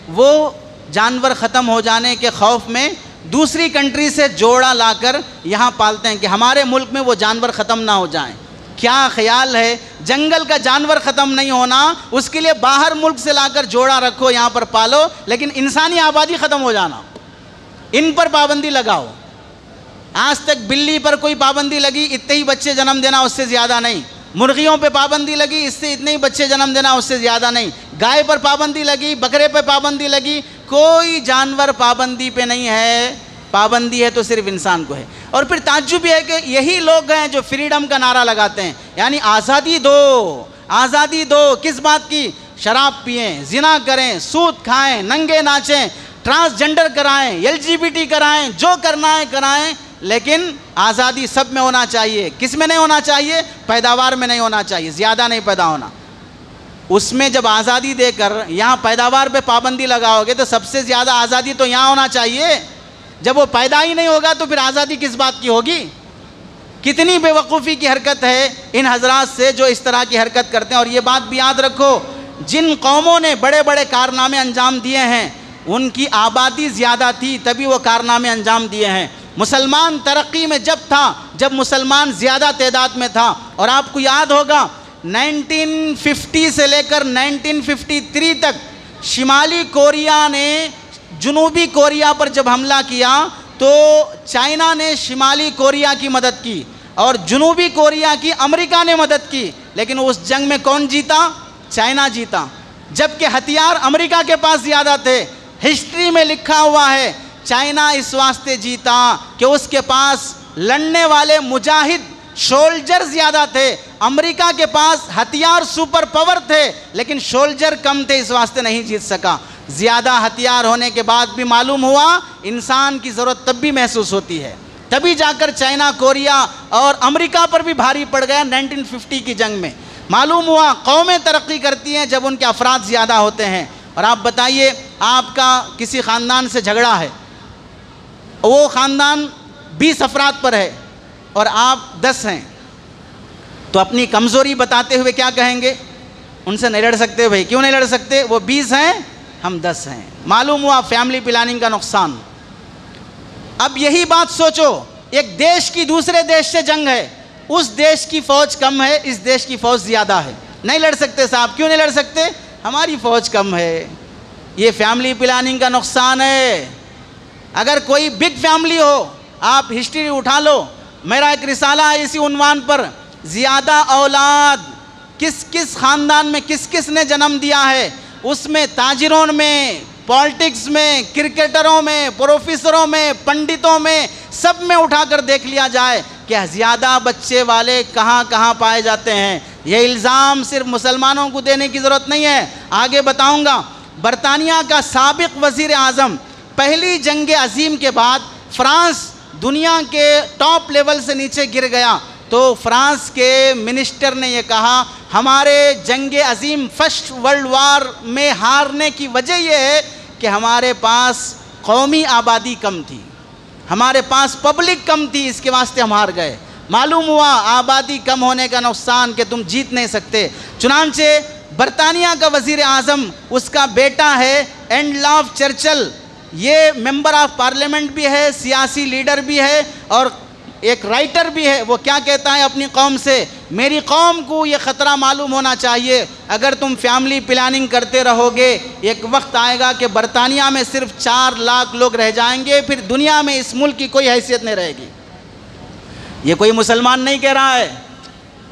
وہ جانور ختم ہو جانے کے خوف میں دوسری کنٹری سے جوڑا لا کر یہاں پالتے ہیں کہ ہمارے ملک میں وہ جانور ختم نہ ہو جائیں۔ کیا خیال ہے؟ جنگل کا جانور ختم نہیں ہونا، اس کے لیے باہر ملک سے لا کر جوڑا رکھو، یہاں پر پالو، لیکن انسانی آبادی ختم ہو جانا، ان پر پابندی لگاؤ۔ آج تک بلی پر کوئی پابندی لگی، اتنے ہی بچے جنم دینا، اس سے زیادہ نہیں۔ مرغیوں پہ پابندی لگی، اس سے اتنے ہی بچے جنم دینا، اس سے زیادہ نہیں۔ گائے پر پابندی لگی، بکرے پہ پابندی لگی، کوئی جانور پابندی پہ نہیں ہے، پابندی ہے تو صرف انسان کو ہے۔ اور پھر تعجب یہ ہے کہ یہی لوگ ہیں جو فریڈم کا نعرہ لگاتے ہیں، یعنی آزادی دو، آزادی دو، کس بات کی؟ شراب پئیں، زنا کریں، سود کھائیں، ننگے ناچیں، ٹرانسجنڈر کرائیں، LGBT کرائیں، جو کرنا ہے کرائیں، لیکن آزادی سب میں ہونا چاہیے۔ کس میں نہیں ہونا چاہیے؟ پیداوار میں نہیں ہونا چاہیے، زیادہ نہیں پیدا ہونا۔ اس میں جب آزادی دے کر یہاں پیداوار پہ پابندی لگاؤ گے تو سب سے زیادہ آزادی تو یہاں ہونا چاہیے۔ جب وہ پیدا ہی نہیں ہوگا تو پھر آزادی کس بات کی ہوگی؟ کتنی بے وقوفی کی حرکت ہے ان حضرات سے جو اس طرح کی حرکت کرتے ہیں۔ اور یہ بات بھی یاد رکھو، جن قوموں نے بڑے بڑے کارنامے انجام دیے ہیں ان کی آبادی زیادہ تھی، تبھی وہ کارنامے انجام دیے ہیں۔ مسلمان ترقی میں جب تھا جب مسلمان زیادہ تعداد میں تھا، اور آپ کو یاد ہوگا 1950 سے لے کر 1953 تک شمالی کوریا نے جنوبی کوریا پر جب حملہ کیا تو چائنا نے شمالی کوریا کی مدد کی اور جنوبی کوریا کی امریکہ نے مدد کی، لیکن اس جنگ میں کون جیتا؟ چائنا جیتا، جبکہ ہتھیار امریکہ کے پاس زیادہ تھے۔ ہسٹری میں لکھا ہوا ہے چائنا اس واسطے جیتا کہ اس کے پاس لڑنے والے مجاہد شولجر زیادہ تھے، امریکہ کے پاس ہتھیار سپر پاور تھے لیکن شولجر کم تھے، اس واسطے نہیں جیت سکا۔ زیادہ ہتھیار ہونے کے بعد بھی معلوم ہوا انسان کی ضرورت تب بھی محسوس ہوتی ہے، تبھی جا کر چائنا کوریا اور امریکہ پر بھی بھاری پڑ گیا 1950 کی جنگ میں۔ معلوم ہوا قومیں ترقی کرتی ہیں جب ان کے افراد زیادہ ہوتے ہیں۔ اور آپ بتائیے، آپ کا کسی خاندان سے جھگڑا ہے، وہ خاندان 20 افراد پر ہے اور آپ 10 ہیں، تو اپنی کمزوری بتاتے ہوئے کیا کہیں گے؟ ان سے نہیں لڑ سکتے بھائی، کیوں نہیں لڑ سکتے؟ وہ 20 ہیں، ہم 10 ہیں۔ معلوم ہوا فیملی پلاننگ کا نقصان۔ اب یہی بات سوچو، ایک دیش کی دوسرے دیش سے جنگ ہے، اس دیش کی فوج کم ہے، اس دیش کی فوج زیادہ ہے، نہیں لڑ سکتے صاحب۔ کیوں نہیں لڑ سکتے؟ ہماری فوج کم ہے۔ یہ فیملی پلاننگ کا نقصان ہے۔ اگر کوئی بگ فیملی ہو، آپ ہسٹری اٹھا لو، میرا ایک رسالہ ہے اسی عنوان پر، زیادہ اولاد کس کس خاندان میں کس کس نے جنم دیا ہے، اس میں تاجروں میں، پالیٹکس میں، کرکٹروں میں، پروفیسروں میں، پنڈتوں میں، سب میں اٹھا کر دیکھ لیا جائے کہ زیادہ بچے والے کہاں کہاں پائے جاتے ہیں۔ یہ الزام صرف مسلمانوں کو دینے کی ضرورت نہیں ہے، آگے بتاؤں گا۔ برطانیہ کا سابق وزیر اعظم پہلی جنگ عظیم کے بعد فرانس دنیا کے ٹاپ لیول سے نیچے گر گیا، تو فرانس کے منسٹر نے یہ کہا ہمارے جنگ عظیم فرسٹ ورلڈ وار میں ہارنے کی وجہ یہ ہے کہ ہمارے پاس قومی آبادی کم تھی، ہمارے پاس پبلک کم تھی، اس کے واسطے ہم ہار گئے۔ معلوم ہوا آبادی کم ہونے کا نقصان کہ تم جیت نہیں سکتے۔ چنانچہ برطانیہ کا وزیر اعظم، اس کا بیٹا ہے اینڈلاف چرچل، یہ ممبر آف پارلیمنٹ بھی ہے، سیاسی لیڈر بھی ہے اور ایک رائٹر بھی ہے۔ وہ کیا کہتا ہے اپنی قوم سے؟ میری قوم کو یہ خطرہ معلوم ہونا چاہیے، اگر تم فیملی پلاننگ کرتے رہو گے ایک وقت آئے گا کہ برطانیہ میں صرف 4 لاکھ لوگ رہ جائیں گے، پھر دنیا میں اس ملک کی کوئی حیثیت نہیں رہے گی۔ یہ کوئی مسلمان نہیں کہہ رہا ہے،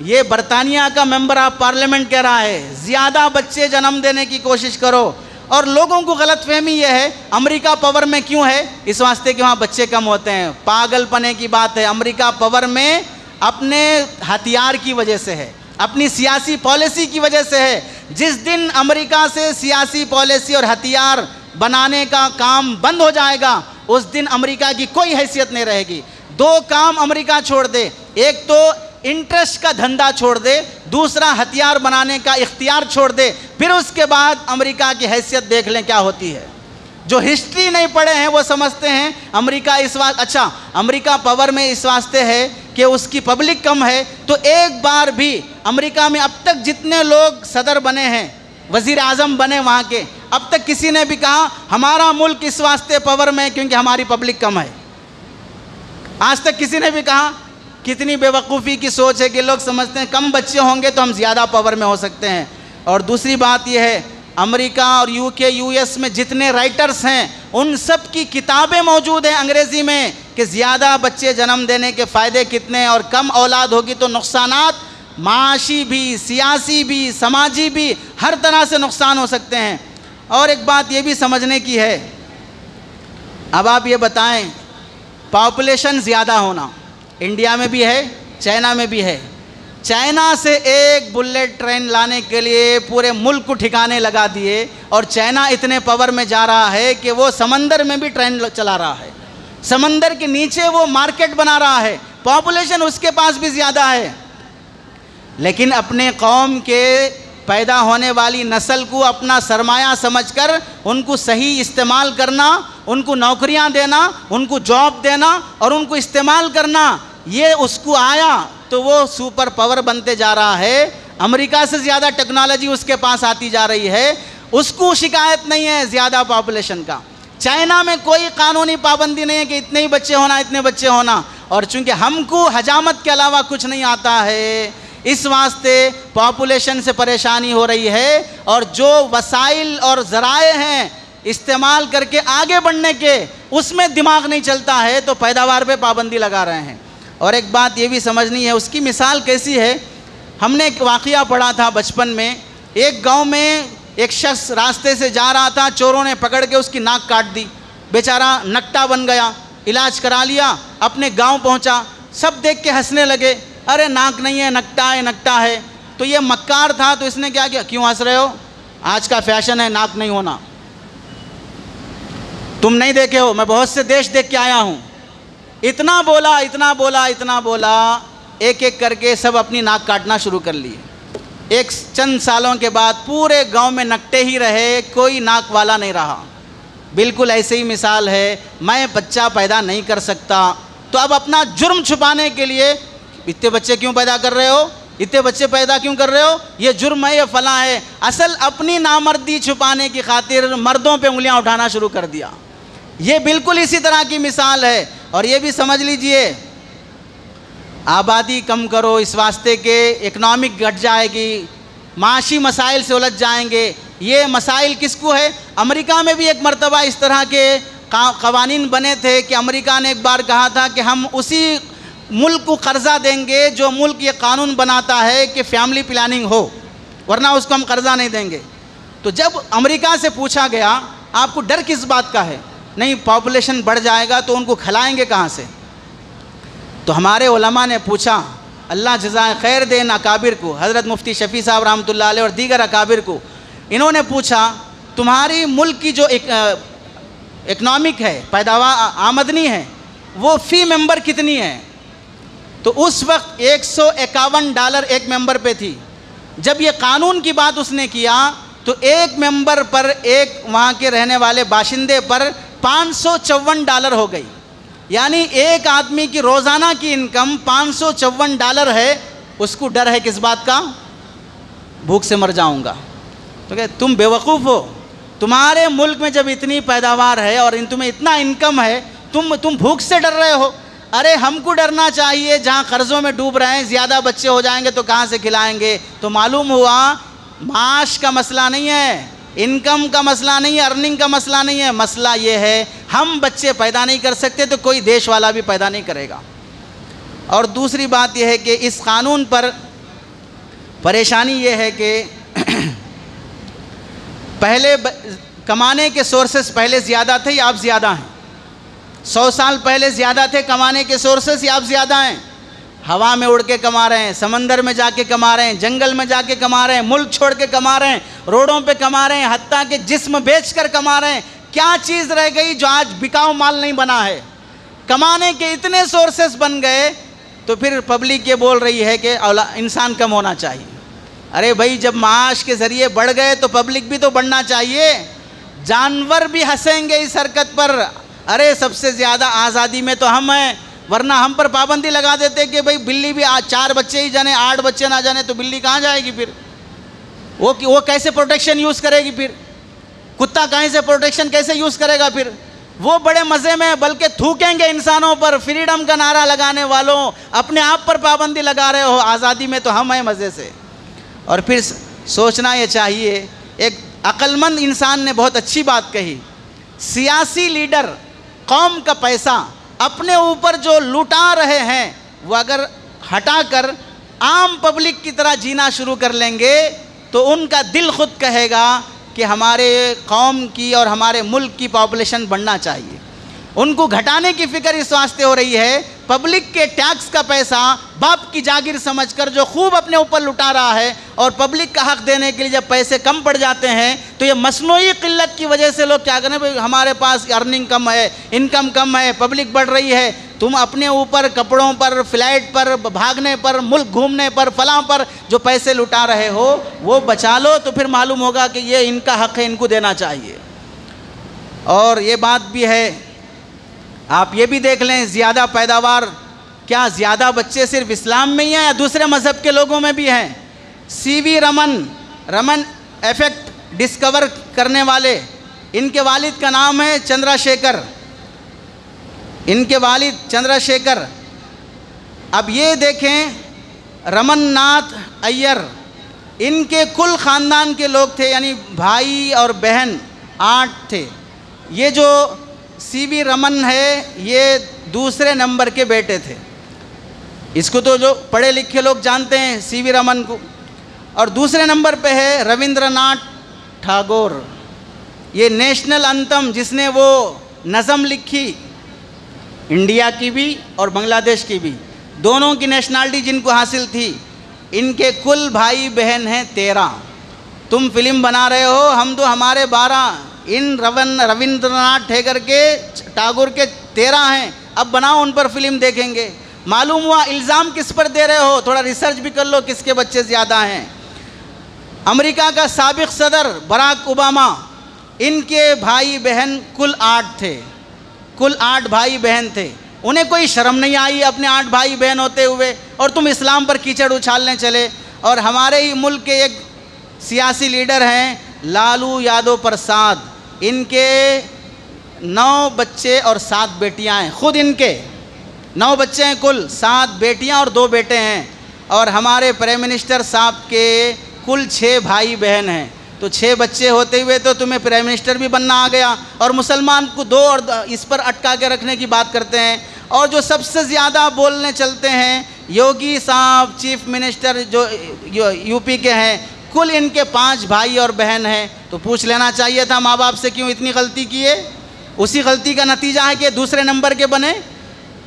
یہ برطانیہ کا ممبر آف پارلیمنٹ کہہ رہا ہے۔ زیادہ بچے جنم دینے کی کوشش کرو۔ اور لوگوں کو غلط فہمی یہ ہے امریکہ پاور میں کیوں ہے؟ اس واسطے کہ وہاں بچے کم ہوتے ہیں۔ پاگل پنے کی بات ہے۔ امریکہ پاور میں اپنے ہتھیار کی وجہ سے ہے، اپنی سیاسی پالیسی کی وجہ سے ہے۔ جس دن امریکہ سے سیاسی پالیسی اور ہتھیار بنانے کا کام بند ہو جائے گا اس دن امریکہ کی کوئی حیثیت نہیں رہے گی۔ 2 کام امریکہ چھوڑ دے، ایک تو انٹرسٹ کا دھندا چھوڑ دے، دوسرا ہتھیار بنانے کا اختیار چھوڑ دے، پھر اس کے بعد امریکہ کی حیثیت دیکھ لیں کیا ہوتی ہے۔ جو ہسٹری نہیں پڑھے ہیں وہ سمجھتے ہیں امریکہ اس وقت اچھا امریکہ پاور میں اس واسطے ہے کہ اس کی پبلک کم ہے، تو ایک بار بھی امریکہ میں اب تک جتنے لوگ صدر بنے ہیں، وزیر اعظم بنے وہاں کے، اب تک کسی نے بھی کہا ہمارا ملک اس واسطے پاور میں کیونکہ ہماری پبلک کم ہے؟ آج تک کسی نے بھی کہا؟ کتنی بے وقوفی کی سوچ ہے کہ لوگ سمجھتے ہیں کم بچے ہوں گے تو ہم زیادہ پاور میں ہو سکتے ہیں۔ اور دوسری بات یہ ہے، امریکہ اور یو کے یو ایس میں جتنے رائٹرز ہیں ان سب کی کتابیں موجود ہیں انگریزی میں کہ زیادہ بچے جنم دینے کے فائدے کتنے، اور کم اولاد ہوگی تو نقصانات معاشی بھی، سیاسی بھی، سماجی بھی، ہر طرح سے نقصان ہو سکتے ہیں۔ اور ایک بات یہ بھی سمجھنے کی ہے، اب آپ یہ بتائیں پاپولیشن زیادہ ہونا انڈیا میں بھی ہے، چائنا میں بھی ہے۔ چائنا سے ایک بلیٹ ٹرین لانے کے لیے پورے ملک کو ٹھکانے لگا دیے، اور چائنا اتنے پاور میں جا رہا ہے کہ وہ سمندر میں بھی ٹرین چلا رہا ہے، سمندر کے نیچے وہ مارکیٹ بنا رہا ہے، پاپولیشن اس کے پاس بھی زیادہ ہے، لیکن اپنے قوم کے پیدا ہونے والی نسل کو اپنا سرمایہ سمجھ کر ان کو صحیح استعمال کرنا، ان کو نوکریاں دینا، ان کو جاب دینا اور ان کو استعمال کرنا، یہ اس کو آیا تو وہ سپر پاور بنتے جا رہا ہے۔ امریکہ سے زیادہ ٹیکنالوجی اس کے پاس آتی جا رہی ہے، اس کو شکایت نہیں ہے زیادہ پاپولیشن کا۔ چائنا میں کوئی قانونی پابندی نہیں ہے کہ اتنے ہی بچے ہونا، اتنے بچے ہونا، اور چونکہ ہم کو حجامت کے علاوہ کچھ نہیں آتا ہے اس واسطے پاپولیشن سے پریشانی ہو رہی ہے، اور جو وسائل اور ذرائع ہیں استعمال کر کے آگے بڑھنے کے اس میں دماغ نہیں چلتا ہے تو پیداوار پہ پابندی لگا رہے ہیں۔ اور ایک بات یہ بھی سمجھنی ہے، اس کی مثال کیسی ہے، ہم نے ایک واقعہ پڑھا تھا بچپن میں، ایک گاؤں میں ایک شخص راستے سے جا رہا تھا، چوروں نے پکڑ کے اس کی ناک کاٹ دی، بیچارہ نکٹا بن گیا، علاج کرا لیا، اپنے گاؤں پہنچا، سب دیکھ کے ہنسنے لگے، ارے ناک نہیں ہے، نکٹا ہے۔ تو یہ مکار تھا، تو اس نے کیا کیا؟ کیوں ہنس رہے ہو؟ آج کا فیشن ہے ناک نہیں ہونا، تم نہیں دیکھے ہو، میں بہت سے دیش دیکھ کے آیا ہوں۔ اتنا بولا، ایک ایک کر کے سب اپنی ناک کاٹنا شروع کر لیے۔ ایک چند سالوں کے بعد پورے گاؤں میں نکٹے ہی رہے، کوئی ناک والا نہیں رہا۔ بالکل ایسے ہی مثال ہے، میں بچہ پیدا نہیں کر سکتا تو اب اپنا جرم چھپانے کے لیے اتنے بچے کیوں پیدا کر رہے ہو، اتنے بچے پیدا کیوں کر رہے ہو، یہ جرم ہے، یہ فلاں ہے، اصل اپنی نامردی چھپانے کی خاطر مردوں پہ انگلیاں اٹھانا شروع کر دیا۔ یہ بالکل اسی طرح کی مثال ہے۔ اور یہ بھی سمجھ لیجئے، آبادی کم کرو اس واسطے کہ اکنامک گھٹ جائے گی، معاشی مسائل سے الجھ جائیں گے۔ یہ مسائل کس کو ہے؟ امریکہ میں بھی ایک مرتبہ اس طرح کے قوانین بنے تھے کہ امریکہ نے ایک بار کہا تھا کہ ہم اسی ملک کو قرضہ دیں گے جو ملک یہ قانون بناتا ہے کہ فیملی پلاننگ ہو، ورنہ اس کو ہم قرضہ نہیں دیں گے۔ تو جب امریکہ سے پوچھا گیا آپ کو ڈر کس بات کا ہے؟ نہیں، پاپولیشن بڑھ جائے گا تو ان کو کھلائیں گے کہاں سے؟ تو ہمارے علماء نے پوچھا، اللہ جزائے خیر دے ان اکابر کو، حضرت مفتی شفیع صاحب رحمۃ اللہ علیہ اور دیگر اکابر کو، انہوں نے پوچھا تمہاری ملک کی جو اکنامک ہے، پیداوار آمدنی ہے، وہ فی ممبر کتنی ہے؟ تو اس وقت $151 ایک ممبر پہ تھی۔ جب یہ قانون کی بات اس نے کیا تو ایک ممبر پر، ایک وہاں کے رہنے والے باشندے پر $554 ہو گئی، یعنی ایک آدمی کی روزانہ کی انکم $554 ہے۔ اس کو ڈر ہے کس بات کا؟ بھوک سے مر جاؤں گا۔ تو کہ تم بے وقوف ہو، تمہارے ملک میں جب اتنی پیداوار ہے اور تمہیں اتنا انکم ہے، تم بھوک سے ڈر رہے ہو۔ ارے ہم کو ڈرنا چاہیے، جہاں قرضوں میں ڈوب رہے ہیں، زیادہ بچے ہو جائیں گے تو کہاں سے کھلائیں گے؟ تو معلوم ہوا معاش کا مسئلہ نہیں ہے، انکم کا مسئلہ نہیں ہے، ارننگ کا مسئلہ نہیں ہے، مسئلہ یہ ہے ہم بچے پیدا نہیں کر سکتے تو کوئی دیش والا بھی پیدا نہیں کرے گا۔ اور دوسری بات یہ ہے کہ اس قانون پر پریشانی یہ ہے کہ پہلے کمانے کے سورسز پہلے زیادہ تھے یا اب زیادہ ہیں؟ 100 سال پہلے زیادہ تھے کمانے کے سورسز یا اب زیادہ ہیں؟ ہوا میں اڑ کے کما رہے ہیں، سمندر میں جا کے کما رہے ہیں، جنگل میں جا کے کما رہے ہیں، ملک چھوڑ کے کما رہے ہیں، روڈوں پہ کما رہے ہیں، حتیٰ کہ جسم بیچ کر کما رہے ہیں۔ کیا چیز رہ گئی جو آج بکاؤ مال نہیں بنا ہے؟ کمانے کے اتنے سورسز بن گئے تو پھر پبلک یہ بول رہی ہے کہ انسان کم ہونا چاہیے۔ ارے بھائی، جب معاش کے ذریعے بڑھ گئے تو پبلک بھی تو بڑھنا چاہیے۔ جانور بھی ہنسیں گے اس حرکت پر. ارے سب سے زیادہ آزادی میں تو ہم ہیں, ورنہ ہم پر پابندی لگا دیتے کہ بھئی بلی بھی 4 بچے ہی جانے, 8 بچے نہ جانے تو بلی کہاں جائے گی پھر؟ وہ کیسے پروٹیکشن یوز کرے گی پھر؟ کتا کہیں سے پروٹیکشن کیسے یوز کرے گا پھر؟ وہ بڑے مزے میں بلکہ تھوکیں گے انسانوں پر. فریڈم کا نعرہ لگانے والوں, اپنے آپ پر پابندی لگا رہے ہو, آزادی میں تو ہم ہیں مزے سے. اور پھر سوچنا یہ چاہیے, ایک عقل مند انسان نے بہت اچھی بات کہی, سیاسی لیڈر قوم کا پیسہ اپنے اوپر جو لوٹا رہے ہیں وہ اگر ہٹا کر عام پبلک کی طرح جینا شروع کر لیں گے تو ان کا دل خود کہے گا کہ ہمارے قوم کی اور ہمارے ملک کی پاپولیشن بڑھنا چاہیے. ان کو گھٹانے کی فکر اس واسطے ہو رہی ہے, پبلک کے ٹیکس کا پیسہ باپ کی جاگیر سمجھ کر جو خوب اپنے اوپر لٹا رہا ہے, اور پبلک کا حق دینے کے لیے جب پیسے کم پڑ جاتے ہیں تو یہ مصنوعی قلت کی وجہ سے لوگ کیا کریں, بھئی ہمارے پاس ارننگ کم ہے, انکم کم ہے, پبلک بڑھ رہی ہے, تم اپنے اوپر کپڑوں پر, فلائٹ پر, بھاگنے پر, ملک گھومنے پر, فلاں پر جو پیسے لٹا رہے ہو وہ بچا لو, تو پھر معلوم ہوگا کہ یہ ان کا حق ہے, ان کو دینا چاہیے. اور یہ بات بھی ہے, آپ یہ بھی دیکھ لیں, زیادہ پیداوار کیا زیادہ بچے صرف اسلام میں ہی ہیں یا دوسرے مذہب کے لوگوں میں بھی ہیں؟ سی وی رمن ایفیکٹ ڈسکور کرنے والے, ان کے والد کا نام ہے چندرا شیکر, ان کے والد چندرا شیکر. اب یہ دیکھیں رمن ناتھ ایّر, ان کے کل خاندان کے لوگ تھے, یعنی بھائی اور بہن 8 تھے. یہ جو سی وی رمن ہے یہ دوسرے نمبر کے بیٹے تھے. اس کو تو جو پڑھے لکھے لوگ جانتے ہیں سی وی رمن کو. اور دوسرے نمبر پہ ہے رویندر ناتھ ٹھاگور, یہ نیشنل انتم جس نے وہ نظم لکھی, انڈیا کی بھی اور بنگلہ دیش کی بھی, دونوں کی نیشنالٹی جن کو حاصل تھی. ان کے کل بھائی بہن ہیں 13. تم فلم بنا رہے ہو, ہم تو ہمارے 12, ان رویندر ناتھ ٹاگور کے 13 ہیں, اب بناؤ ان پر فلم دیکھیں گے. معلوم ہوا الزام کس پر دے رہے ہو, تھوڑا ریسرچ بھی کر لو کس کے بچے زیادہ ہیں. امریکہ کا سابق صدر براک اوباما, ان کے بھائی بہن کل 8 تھے, کل 8 بھائی بہن تھے. انہیں کوئی شرم نہیں آئی اپنے 8 بھائی بہن ہوتے ہوئے, اور تم اسلام پر کیچڑ اچھالنے چلے. اور ہمارے ہی ملک کے ایک سیاسی لیڈر ہیں لالو یادو پرساد, ان کے 9 بچے اور 7 بیٹیاں ہیں. خود ان کے 9 بچے ہیں کل, 7 بیٹیاں اور 2 بیٹے ہیں. اور ہمارے پرائم منسٹر صاحب کے کل 6 بھائی بہن ہیں. تو 6 بچے ہوتے ہوئے تو تمہیں پرائم منسٹر بھی بننا آ گیا, اور مسلمان کو 2 اور اس پر اٹکا کے رکھنے کی بات کرتے ہیں. اور جو سب سے زیادہ بولنے چلتے ہیں یوگی صاحب, چیف منسٹر جو یو پی کے ہیں, کل ان کے 5 بھائی اور بہن ہیں. تو پوچھ لینا چاہیے تھا ماں باپ سے کیوں اتنی غلطی کی ہے. اسی غلطی کا نتیجہ ہے کہ دوسرے نمبر کے بنے.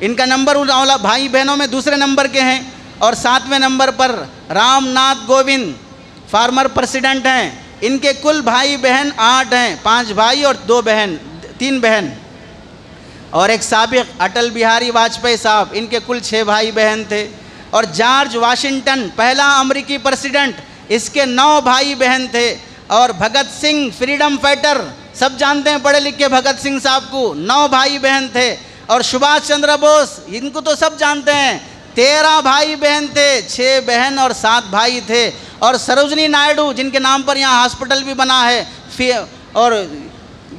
ان کا نمبر بھائی بہنوں میں دوسرے نمبر کے ہیں. اور 7ویں نمبر پر رام ناتھ کووند فارمر پریزیڈنٹ ہیں. ان کے کل بھائی بہن 8 ہیں, 5 بھائی اور 3 بہن. اور ایک سابق اٹل بہاری واجپئی صاحب, ان کے کل 6 بھائی بہن تھے. اور جارج واشنگٹن پہلا امریکی پریزیڈنٹ, اس کے 9 بھائی بہن تھے. اور بھگت سنگھ فریڈم فائٹر, سب جانتے ہیں پڑھے لکھے بھگت سنگھ صاحب کو, 9 بھائی بہن تھے. اور سبھاش چندر بوس, ان کو تو سب جانتے ہیں, 13 بھائی بہن تھے, 6 بہن اور 7 بھائی تھے. اور سروجنی نائیڈو, جن کے نام پر یہاں ہاسپٹل بھی بنا ہے, اور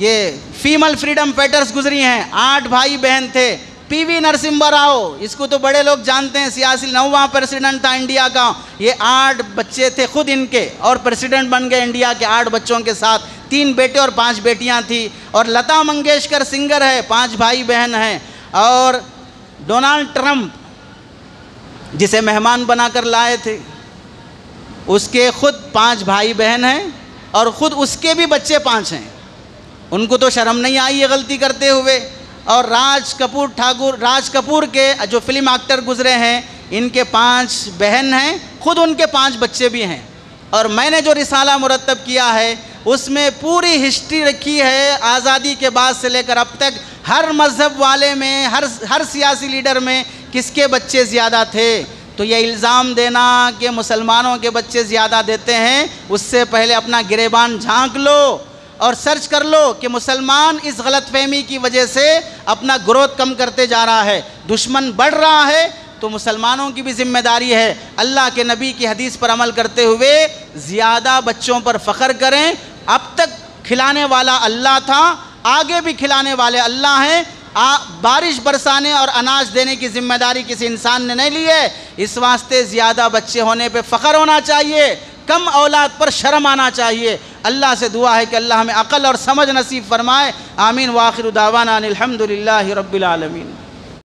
یہ فیمل فریڈم فائٹرز گزری ہیں, 8 بھائی بہن تھے. پی وی نرسمہا راؤ, اس کو تو بڑے لوگ جانتے ہیں, سیاسی 9واں پریزیڈنٹ تھا انڈیا کا. یہ 8 بچے تھے خود ان کے, اور پریزیڈنٹ بن گئے انڈیا کے 8 بچوں کے ساتھ. 3 بیٹے اور 5 بیٹیاں تھیں. اور لتا منگیشکر سنگر ہے, 5 بھائی بہن ہیں. اور ڈونلڈ ٹرمپ, جسے مہمان بنا کر لائے تھے, اس کے خود 5 بھائی بہن ہیں, اور خود اس کے بھی بچے 5 ہیں. ان کو تو شرم نہیں آئی یہ غلطی کرتے ہوئے. اور راج کپور کے جو فلم ایکٹر گزرے ہیں, ان کے 5 بہن ہیں, خود ان کے 5 بچے بھی ہیں. اور میں نے جو رسالہ مرتب کیا ہے اس میں پوری ہسٹری رکھی ہے, آزادی کے بعد سے لے کر اب تک ہر مذہب والے میں, ہر سیاسی لیڈر میں کس کے بچے زیادہ تھے. تو یہ الزام دینا کہ مسلمانوں کے بچے زیادہ دیتے ہیں, اس سے پہلے اپنا گریبان جھانک لو. اور سرچ کر لو کہ مسلمان اس غلط فہمی کی وجہ سے اپنا گروتھ کم کرتے جا رہا ہے، دشمن بڑھ رہا ہے، تو مسلمانوں کی بھی ذمہ داری ہے اللہ کے نبی کی حدیث پر عمل کرتے ہوئے زیادہ بچوں پر فخر کریں۔ اب تک کھلانے والا اللہ تھا، آگے بھی کھلانے والے اللہ ہیں۔ بارش برسانے اور اناج دینے کی ذمہ داری کسی انسان نے نہیں لی ہے، اس واسطے زیادہ بچے ہونے پہ فخر ہونا چاہیے، کم اولاد پر شرم آنا چاہیے۔ اللہ سے دعا ہے کہ اللہ ہمیں عقل اور سمجھ نصیب فرمائے۔ آمین۔ وآخر دعوانا ان الحمدللہ رب العالمین۔